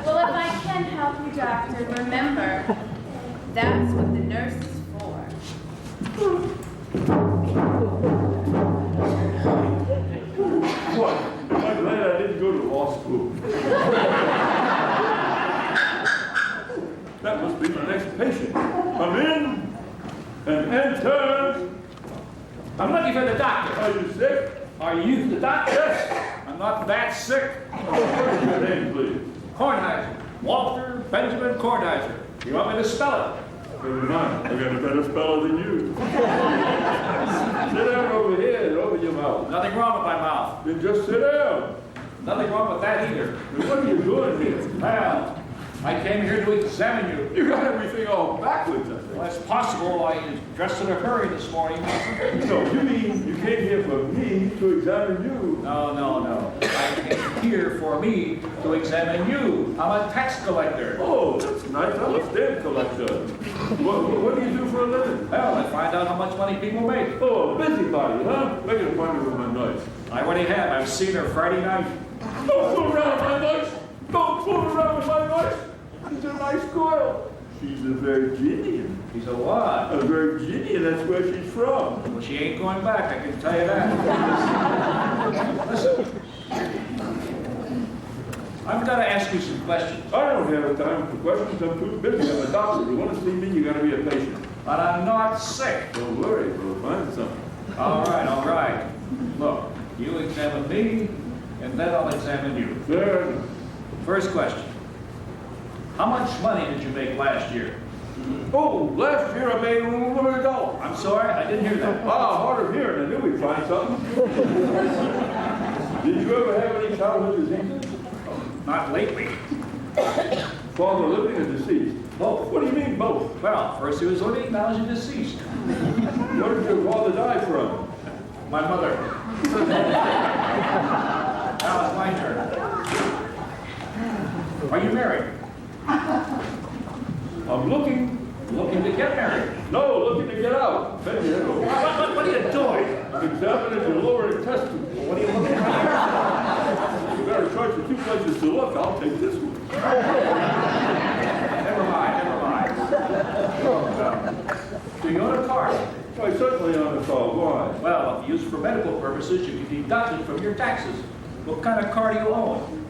Well, if I can help you, Doctor, remember, that's what the nurse is for. What? I'm glad I didn't go to law school. That must be my next patient. Come in and enter. I'm looking for the doctor. Are you sick? Are you the doctor? Yes. I'm not that sick. What is your name, please? Kornheiser. Walter Benjamin Kornheiser. You want me to spell it? Never mind. I got a better speller than you. Sit down over here and open your mouth. Nothing wrong with my mouth. Then just sit down. Nothing wrong with that either. Then what are you doing here? Well, I came here to examine you. You got everything all backwards, I think. Well, it's possible. I was dressed in a hurry this morning. No, you mean you came here for me to examine you? No. I came here for me to examine you. I'm a tax collector. Oh, that's nice. I'm a stamp collector. What do you do for a living? Well, I find out how much money people make. Oh, busybody, huh? Make an appointment with my nurse. I already have. I've seen her Friday night. Don't fool around with my nurse. Don't fool around with my nurse. She's a nice girl. She's a Virginian. She's a what? A Virginian, that's where she's from. Well, she ain't going back, I can tell you that. Listen. I've got to ask you some questions. I don't have time for questions. I'm too busy. I'm a doctor. You want to see me, you got to be a patient. But I'm not sick. Don't worry, we'll find something. All right. Look, you examine me, and then I'll examine you. Fair enough. First question. How much money did you make last year? Oh, last year I made $100. I'm sorry, I didn't hear that. Hard of hearing. I knew we'd find something. Did you ever have any childhood diseases? Not lately. Father living or deceased? Both. What do you mean both? Well, first he was living, now he's deceased. What did your father die from? My mother. Now it's my turn. Are you married? I'm looking to get married. No, looking to get out. What are you doing? Examining your lower intestine. What are you looking at? You better charge for 2 places to look. I'll take this one. Never mind. Do you own a car? I certainly own a car. Why? Well, if used for medical purposes, you can deduct it from your taxes. What kind of car do you own?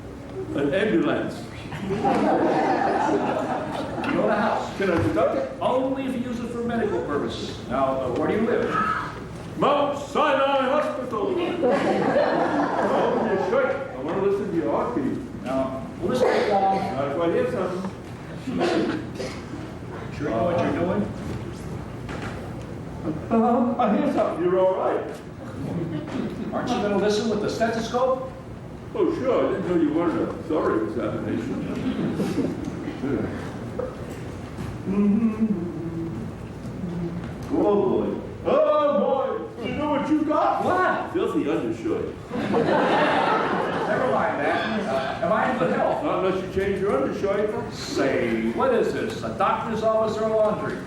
An ambulance. You own a house. Can I deduct it? Only if you use it for medical purposes. Now, where do you live? Mount Sinai Hospital. Oh, you're sure. I want to listen to your heartbeat. Now, listen along. Not if I hear something. Sure you know what you're doing? I hear something. You're all right. Aren't you going to listen with the stethoscope? Oh, sure. I didn't know you wanted a thorough examination. Oh, boy. Oh, boy. You know what you got? What? Filthy undershirt. Never mind that. Am I in good health? Not unless you change your undershirt. Say, what is this? A doctor's office or a laundry?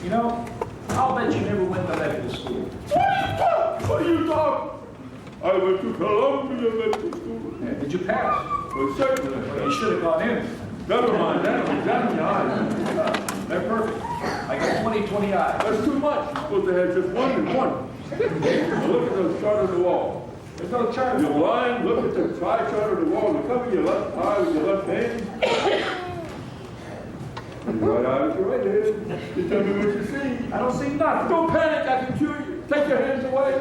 You know, I'll bet you never went to medical school. What are you talking? I went to Columbia Medical School. Yeah, did you pass? Well, certainly. Well, you should have gone in. Never mind that. Examine your eyes. They're perfect. I got 20/20 eyes. That's too much. You're supposed to have just one and one. Now look at the chart on the wall. There's no chart. You're blind. Look at the eye chart on the wall. You cover your left eye with your left hand. Your right eye with your right hand. You tell me what you see. I don't see nothing. Don't panic. I can cure you. Take your hands away.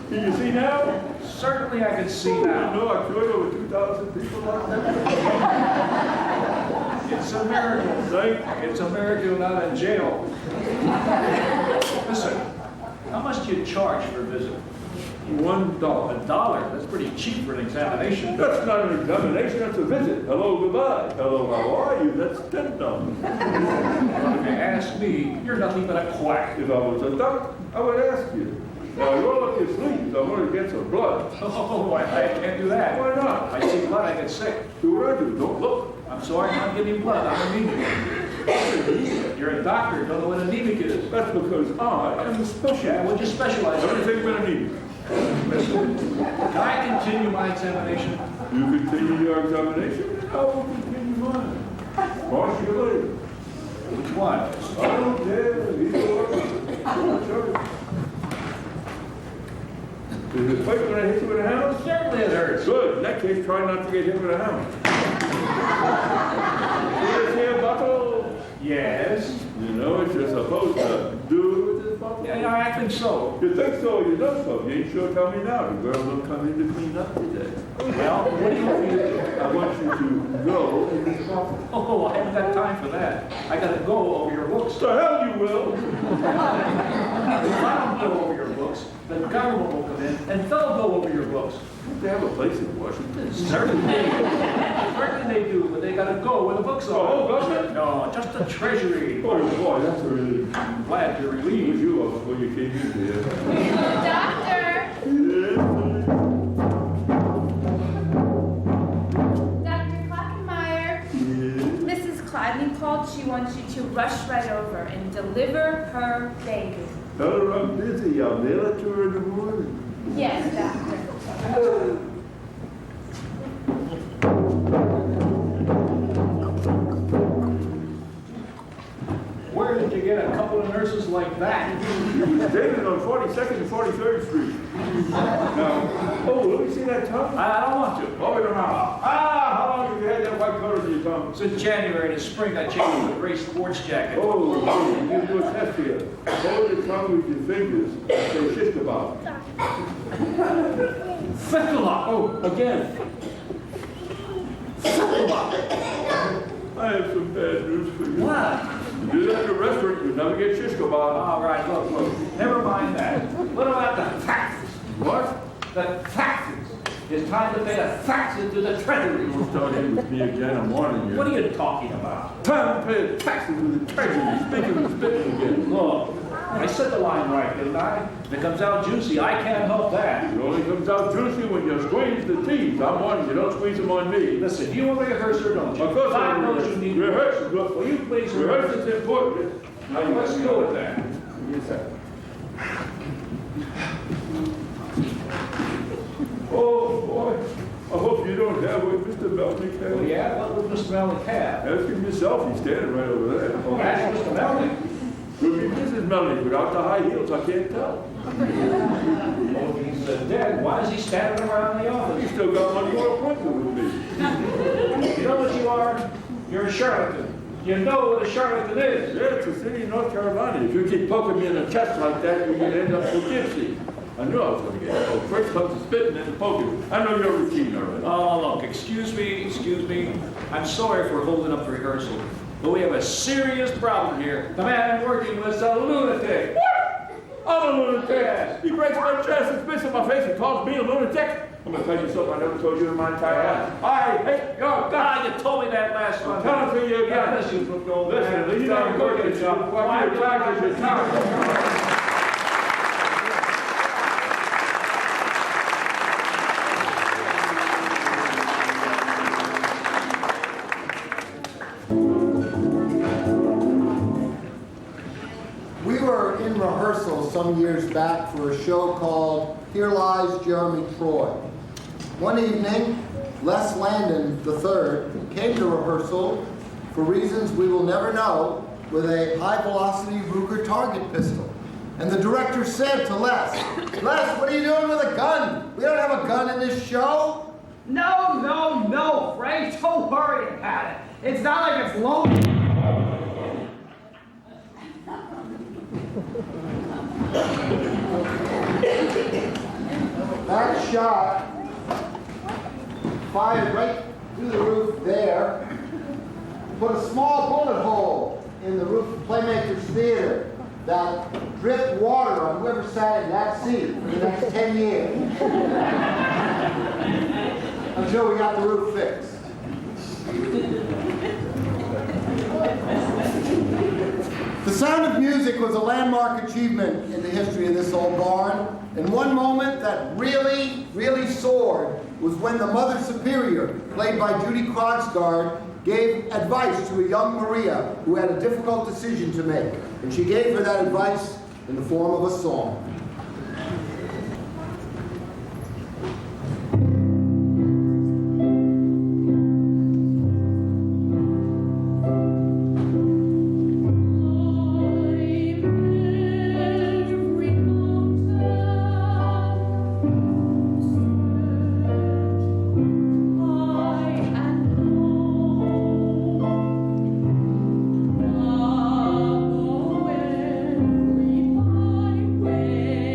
Can you see now? Certainly I can see now. No, I cured over 2,000 people like that. It's a miracle. It's a miracle not in jail. Listen, how much do you charge for a visit? $1. $1? That's pretty cheap for an examination. That's not an examination, that's a visit. Hello, goodbye. Hello, how are you? That's $10. Well, if you ask me, you're nothing but a quack. If I was a duck, I would ask you. Now, roll up your sleeves. I want to get some blood. Oh, I can't do that. Why not? I see blood, I get sick. Do what I do. Don't look. I'm sorry, I'm not giving blood. I'm anemic. You're a doctor. Don't know what anemic is. That's because I am a specialist. Yeah, what'd you specialize in? Everything but anemia. Listen, can I continue my examination? You continue your examination, and I will continue mine. Cross your legs. Which one? I don't care. Either one. Sure. Does it hurt when I hit you with a hammer? Certainly it hurts. Good. In that case, try not to get hit with a hammer. See this here buckle? Yes. You know what you're supposed to do with this buckle? Yeah, I think so. You think so, you know so. You ain't sure, tell me now. The girls will come in to clean up today. Well, what do you want me to do? I want you to go in this buckle. Oh, I haven't got time for that. I gotta go over your books. The hell you will. If I don't go over your books, the government will come in and they'll go over your books. They have a place in Washington. Certainly they do. Certainly they do, but they gotta go where the books are. Oh, government? No, just the Treasury. Oh, boy, that's a relief. I'm glad you're Who was relieved. you up before you came in here? Doctor! Dr. Klockenmeyer, Mrs. Cladney called. She wants you to rush right over and deliver her baby. Tell her I'm busy. I'll mail it to her in the morning. Yes, doctor. Where did you get a couple of nurses like that? David on 42nd and 43rd Street. Now, oh, let me see that tongue. I don't want to. Open your mouth. How long have you had that white coat on your tongue? Since January to spring, I changed to a gray sports jacket. Oh, you do a test here. Hold the tongue with your fingers and say shish kebab. Fetula! Oh, again. I have some bad news for you. What? You do that in a restaurant, you never get shish kebab. All right, look. Never mind that. What about the taxes? What? The taxes. It's time to pay the taxes to the Treasury. Don't start in with me again, I'm warning you. What are you talking about? Time to pay the taxes to the Treasury. Speaking of spitting again. Look, I said the line right, didn't I? If it comes out juicy, I can't help that. It only comes out juicy when you squeeze the teeth. I'm warning you, don't squeeze them on me. Listen, you want to rehearse or don't you? Of course God I knows you need rehearse. Will you please Rehearse is important. Now, let's go with that. Give me a second. Oh, boy. I hope you don't have what Mr. Melnick has. Oh, yeah? What would Mr. Melnick have? Ask him yourself. He's standing right over there. Oh, that's Mr. Melnick. Could be Mrs. Melnick without the high heels. I can't tell. Oh, he's dead. Why is he standing around the office? He's still got one more appointment with me. You know what you are? You're a charlatan. You know what a charlatan is. Yeah, it's a city in North Carolina. If you keep poking me in the chest like that, you're going to end up with gypsy. I knew I was going to get it. Oh, first comes the spitting and the poking. I know your routine already. Oh, look, excuse me. I'm sorry for holding up the rehearsal, but we have a serious problem here. The man I'm working with is a lunatic. What? I'm a lunatic. He breaks my chest and spits in my face and calls me a lunatic. I'm going to tell you something I never told you in my entire life. Hey, yo, God. You told me that last month. Tell it to you again. Listen, you never go get a job. Why are you dragging your time? Rehearsal some years back for a show called Here Lies Jeremy Troy. One evening, Les Landon III came to rehearsal for reasons we will never know with a high-velocity Ruger target pistol. And the director said to Les, "Les, what are you doing with a gun? We don't have a gun in this show." No, Frank, don't worry about it. It's not like it's loaded. That shot fired right through the roof there, put a small bullet hole in the roof of Playmakers Theater that dripped water on whoever sat in that seat for the next 10 years. Until we got the roof fixed. The Sound of Music was a landmark achievement in the history of this old barn. And one moment that really soared was when the Mother Superior, played by Judy Krogsgaard, gave advice to a young Maria who had a difficult decision to make. And she gave her that advice in the form of a song. Way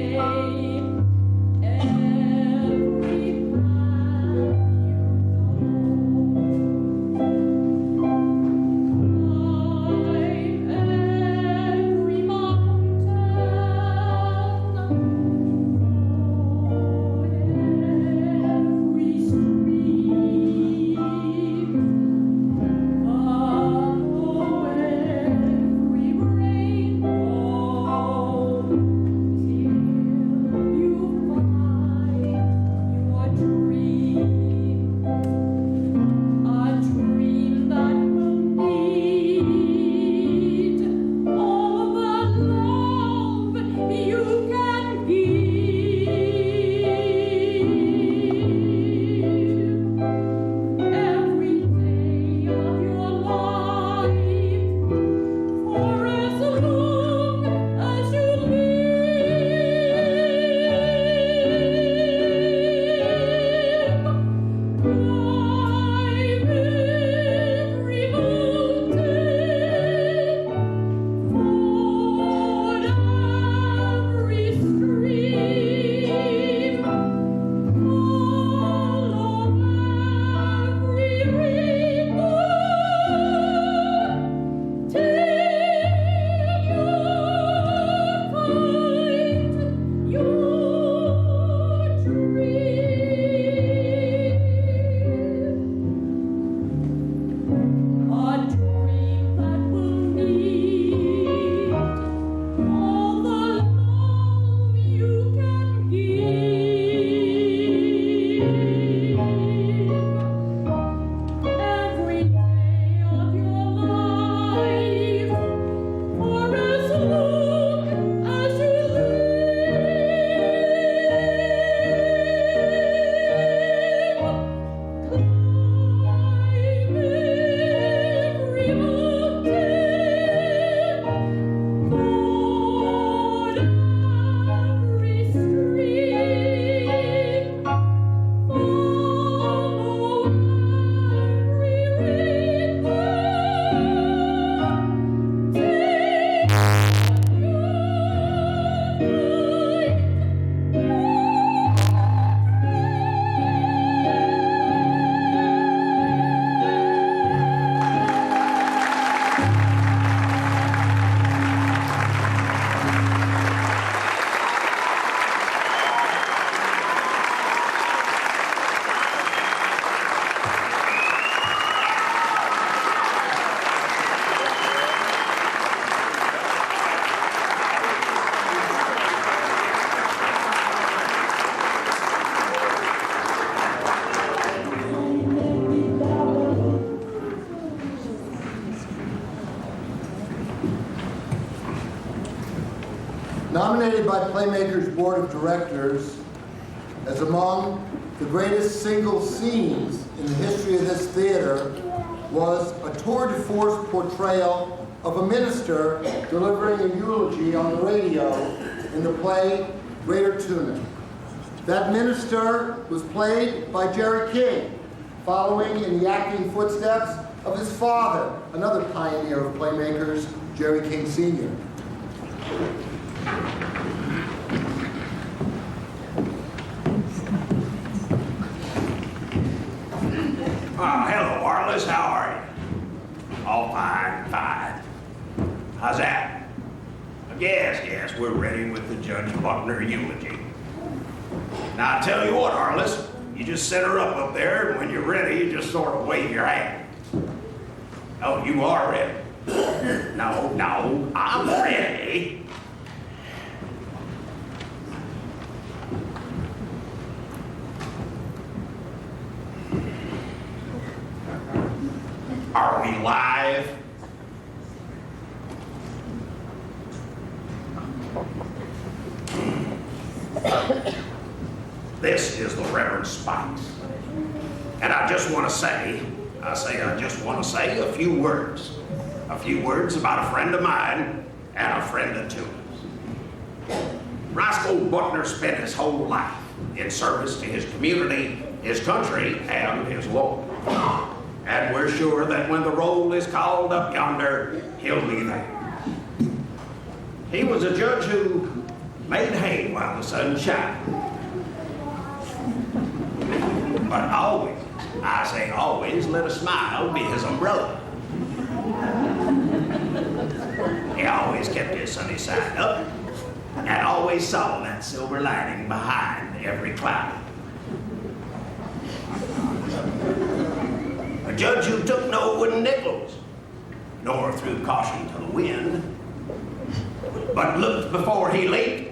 Nominated by Playmakers Board of Directors as among the greatest single scenes in the history of this theater was a tour de force portrayal of a minister delivering a eulogy on the radio in the play Greater Tuna. That minister was played by Jerry King, following in the acting footsteps of his father, another pioneer of Playmakers, Jerry King Sr. Hello, Arliss. How are you? All fine, fine. How's that? Yes, we're ready with the Judge Buckner eulogy. Now, I tell you what, Arliss, you just set her up there, and when you're ready, you just sort of wave your hand. Oh, you are ready? No, I'm ready. Are we live? This is the Reverend Spikes. And I just want to say a few words. A few words about a friend of mine and a friend of Tuna's. Roscoe Buckner spent his whole life in service to his community, his country, and his Lord. And we're sure that when the roll is called up yonder, he'll be there. He was a judge who made hay while the sun shined. But always, I say always, let a smile be his umbrella. He always kept his sunny side up and always saw that silver lining behind every cloud. A judge who took no wooden nickels, nor threw caution to the wind, but looked before he leaped,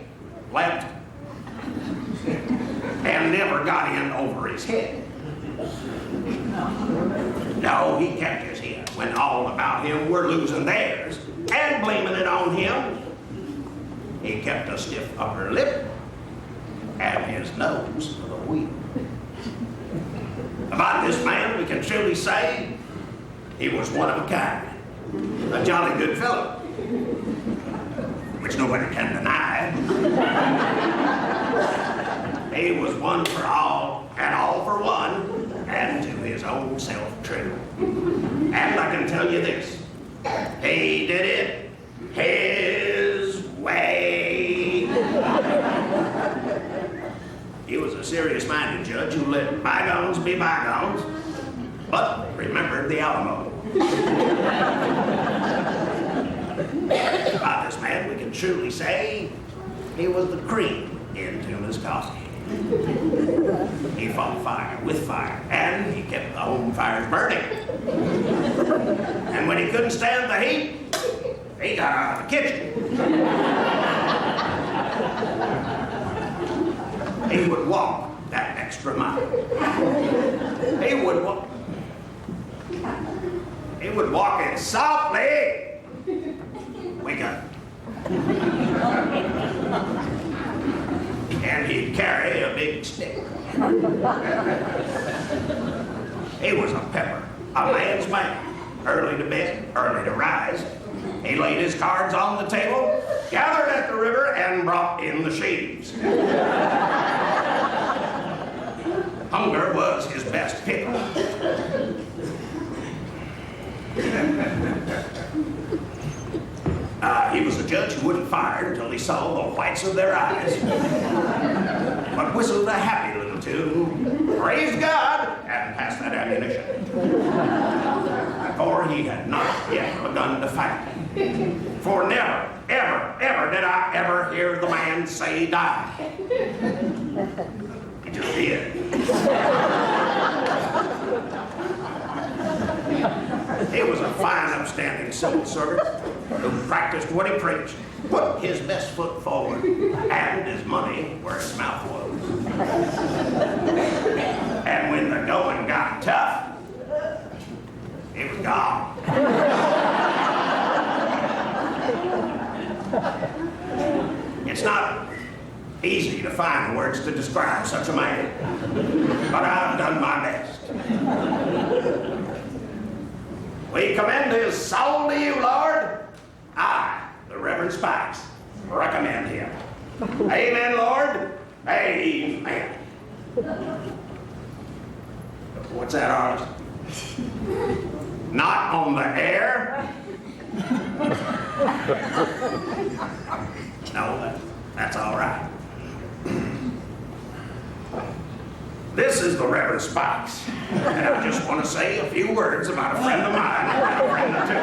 and never got in over his head. No, he kept his head when all about him were losing theirs and blaming it on him. He kept a stiff upper lip and his nose for the wheel. About this man, we can truly say he was one of a kind, a jolly good fellow, which nobody can deny. He was one for all, and all for one, and to his own self true. And I can tell you this, he did it his way. He was a serious-minded judge who let bygones be bygones, but remembered the Alamo. About this man, we can truly say he was the cream in Tuna's coffee. He fought fire with fire, and he kept the home fires burning. And when he couldn't stand the heat, he got out of the kitchen. He would walk that extra mile. He would walk it softly. Wake up. And he'd carry a big stick. He was a pepper, a man's man. Early to bed, early to rise. He laid his cards on the table, gathered at the river, and brought in the sheaves. Hunger was his best pickle. He was a judge who wouldn't fire until he saw the whites of their eyes, but whistled a happy little tune, praised God, and passed that ammunition. For he had not yet begun to fight. For never, ever did I ever hear the man say die. He just did. He was a fine, upstanding civil servant who practiced what he preached, put his best foot forward, and his money where his mouth was. And when the going got tough, he was gone. It easy to find words to describe such a man, but I've done my best. We commend his soul to you, Lord. I, the Reverend Spikes, recommend him. Amen, Lord. Amen. What's that, Arliss? Not on the air? No, that's all right. This is the Reverend Spikes, and I just want to say a few words about a friend of mine and a friend of two.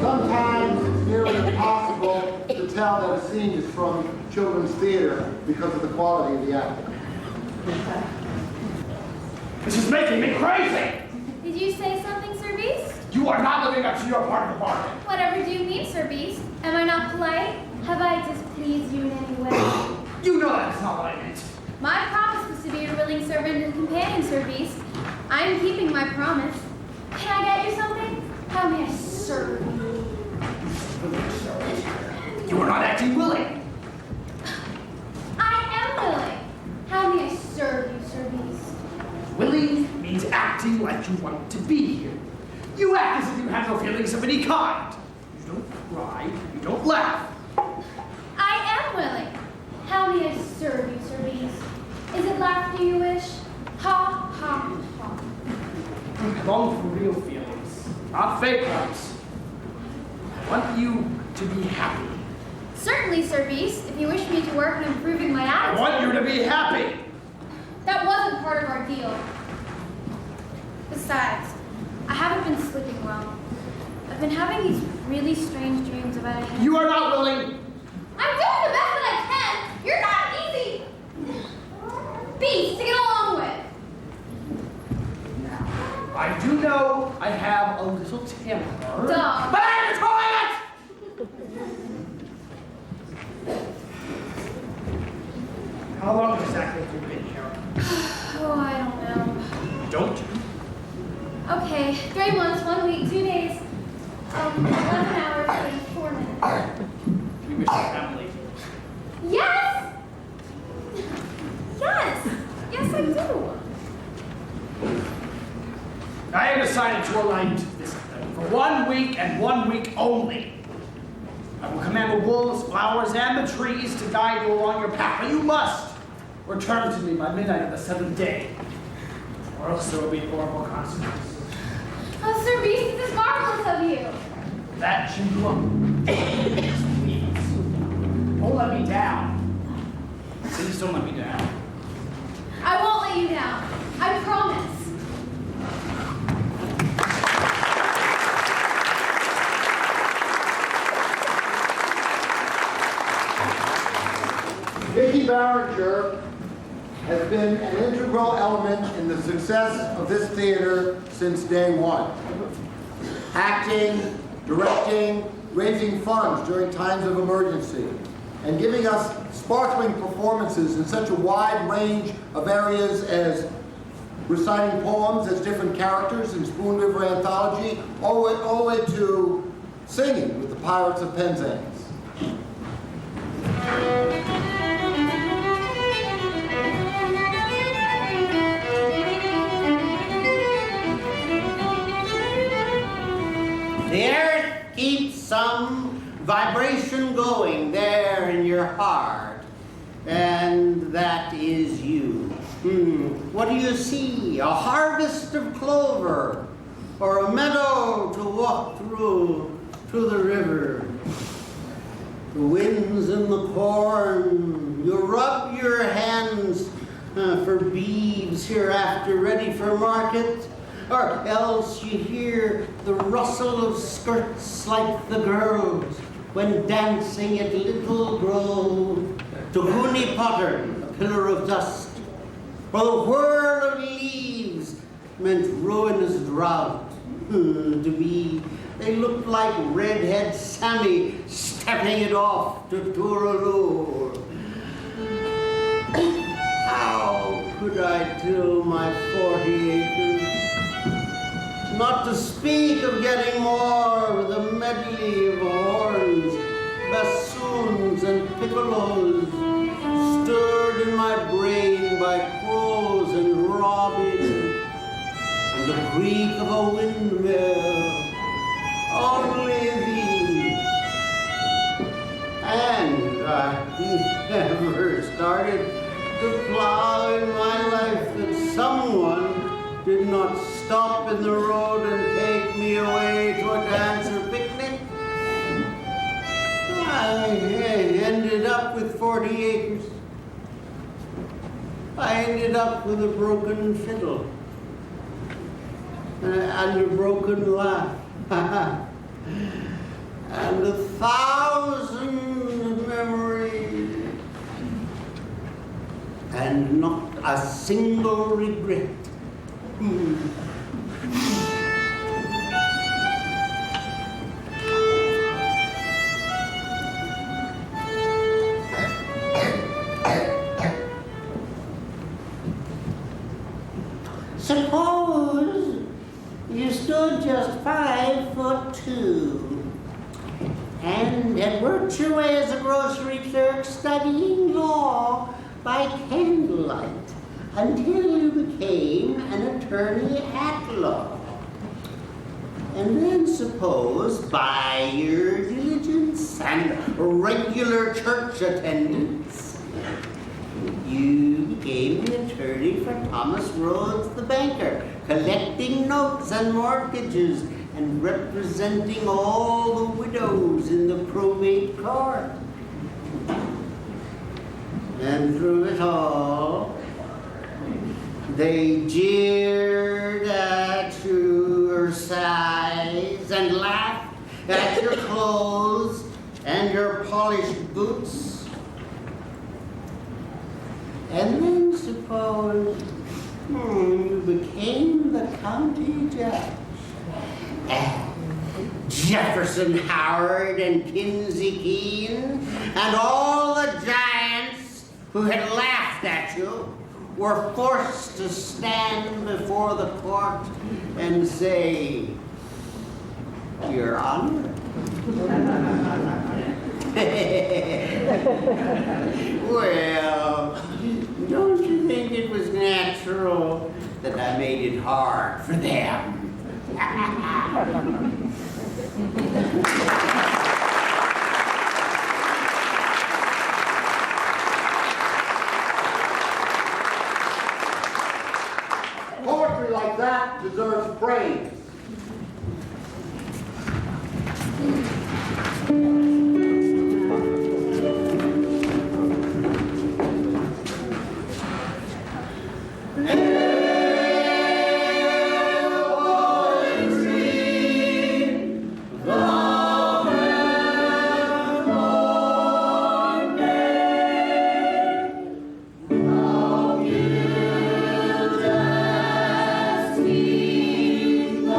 Sometimes it's nearly impossible to tell that a scene is from children's theater because of the quality of the acting. This is making me crazy! Did you say something, Sir Beast? You are not living up to your part of the bargain. Whatever do you mean, Sir Beast? Am I not polite? Have I displeased you in any way? You know that's not what I meant. My promise was to be your willing servant and companion, Sir Beast. I am keeping my promise. Can I get you something? How may I serve you? You are not acting willing. I am willing. How may I serve you, Sir Beast? Willing means acting like you want to be here. You act as if you have no feelings of any kind. You don't cry, you don't laugh. I am willing. How may I serve you, Sir Beast? Is it laughter you wish? Ha, ha, ha. I long for real feelings, not fake ones. I want you to be happy. Certainly, Sir Beast, if you wish me to work on improving my I attitude. want you to be happy. That wasn't part of our deal. Besides, I haven't been sleeping well. I've been having these really strange dreams about a hand. You are not willing. I'm doing the best that I can. You're not easy. Beast to get along with. I do know I have a little temper. Duh. But I'm the toilet! How long exactly have you been here? Oh, I don't know. Don't you? Okay, 3 months, 1 week, 2 days, 11 hours, 34 minutes. We wish your family. Yes! Yes! Yes, I do. I have decided to allow you to visit them for 1 week and 1 week only. I will command the wolves, flowers, and the trees to guide you along your path, but you must return to me by midnight of the 7th day, or else there will be horrible consequences. Oh, Sir Beast, this is marvelous of you. That you won't. Please. Don't let me down. Please don't let me down. I won't let you down. I promise. Vicki Barringer has been an integral element in the success of this theater since day one. Acting, directing, raising funds during times of emergency, and giving us sparkling performances in such a wide range of areas as reciting poems as different characters in Spoon River Anthology, all the way to singing with the Pirates of Penzance. The earth keeps some vibration going there in your heart, and that is you. What do you see? A harvest of clover, or a meadow to walk through to the river. The winds in the corn, you rub your hands for beeves hereafter ready for market, or else you hear the rustle of skirts like the girls when dancing at Little Grove to Hooney Potter, a pillar of dust, or the whirl of leaves meant ruinous drought. To me, they looked like redhead Sammy stepping it off to Touraloo. How could could I till my 40 acres? Not to speak of getting more with a medley of horns, bassoons, and piccolos, stirred in my brain by crows and robins, and the creak of a windmill. Only thee. And I never started to plow in my life that someone did not stop in the road and take me away to a dance or picnic. I ended up with 40 acres. I ended up with a broken fiddle and a broken laugh. And 1,000 memories, and not a single regret. Suppose you stood just 5'2", and had worked your way as a grocery clerk studying law by candlelight until you became an attorney at law. And then suppose by your diligence and regular church attendance, you became the attorney for Thomas Rhodes the banker, collecting notes and mortgages and representing all the widows in the probate court. And through it all, they jeered at your size and laughed at your clothes and your polished boots. And then suppose you became the county judge. And Jefferson Howard and Kinsey Keene and all the giants who had laughed at you were forced to stand before the court and say, Your Honor. Well, don't you think it was natural that I made it hard for them? Poetry like that deserves praise. The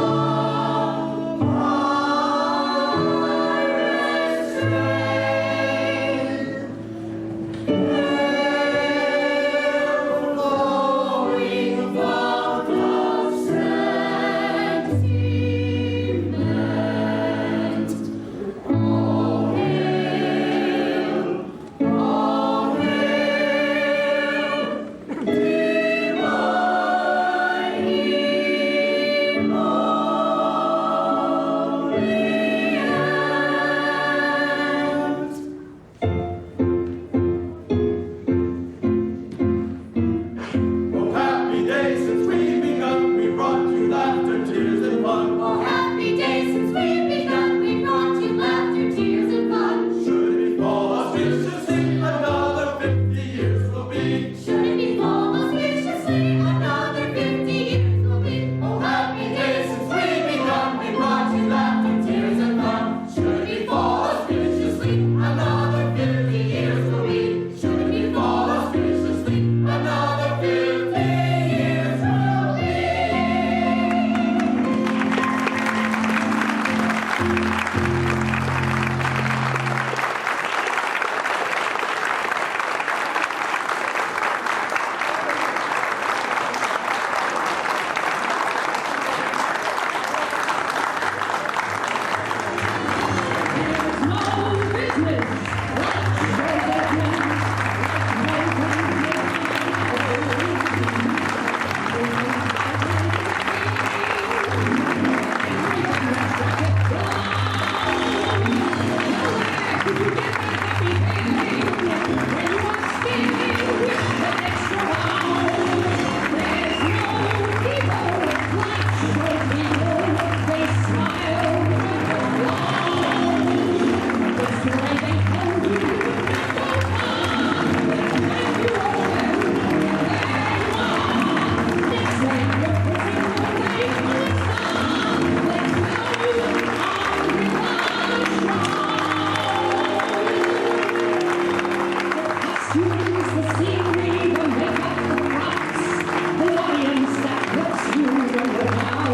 costumes, the scenery, the makeup, the props, the audience that puts you in the round.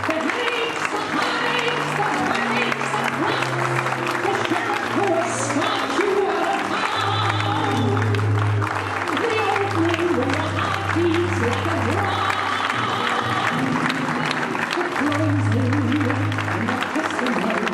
The drinks, the highs, the heartaches, the flops, the sheriff who escorts you out of town. The opening where the heart beats like a drum. The closing and the kissing goes on.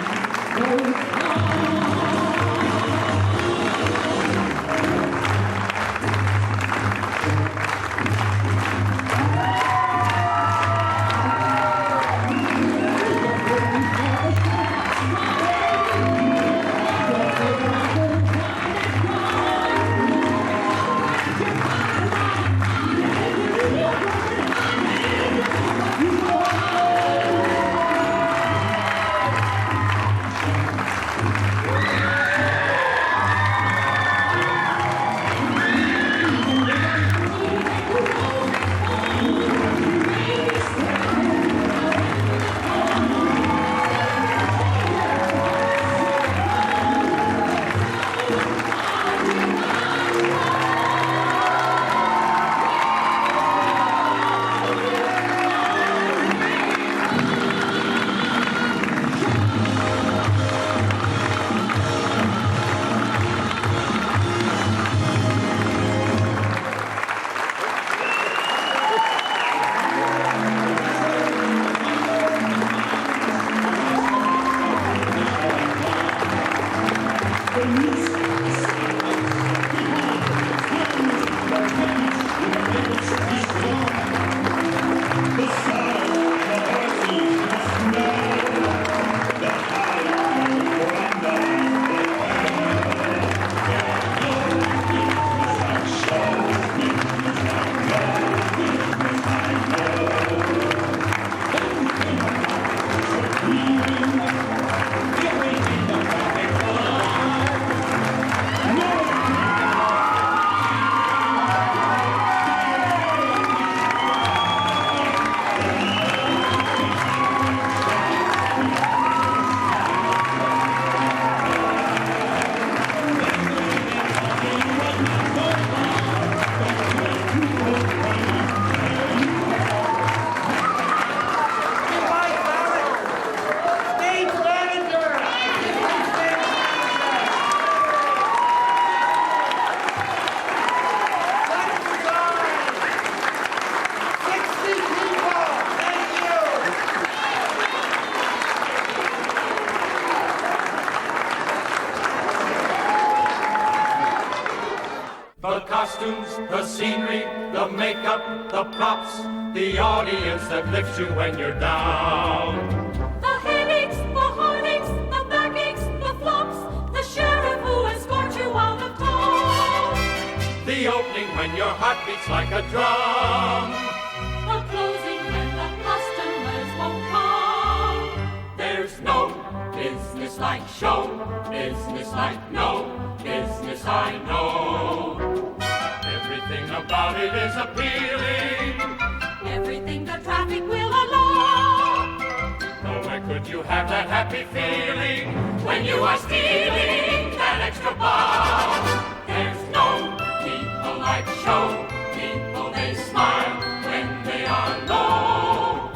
The costumes, the scenery, the makeup, the props, the audience that lifts you when you're down. The headaches, the heartaches, the backaches, the flops, the sheriff who escorts you out of town. The opening when your heart beats like a drum. The closing when the customers won't come. There's no business like show, business like no business I know. Everything about it is appealing. Everything the traffic will allow. Nowhere could you have that happy feeling when you are stealing that extra bow. There's no people like show. People, they smile when they are low.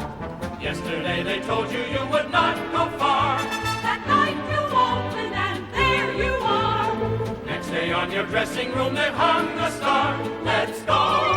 Yesterday they told you you would not go far. That night you opened and there you are. Next day on your dressing room they've hung a star. Let's go.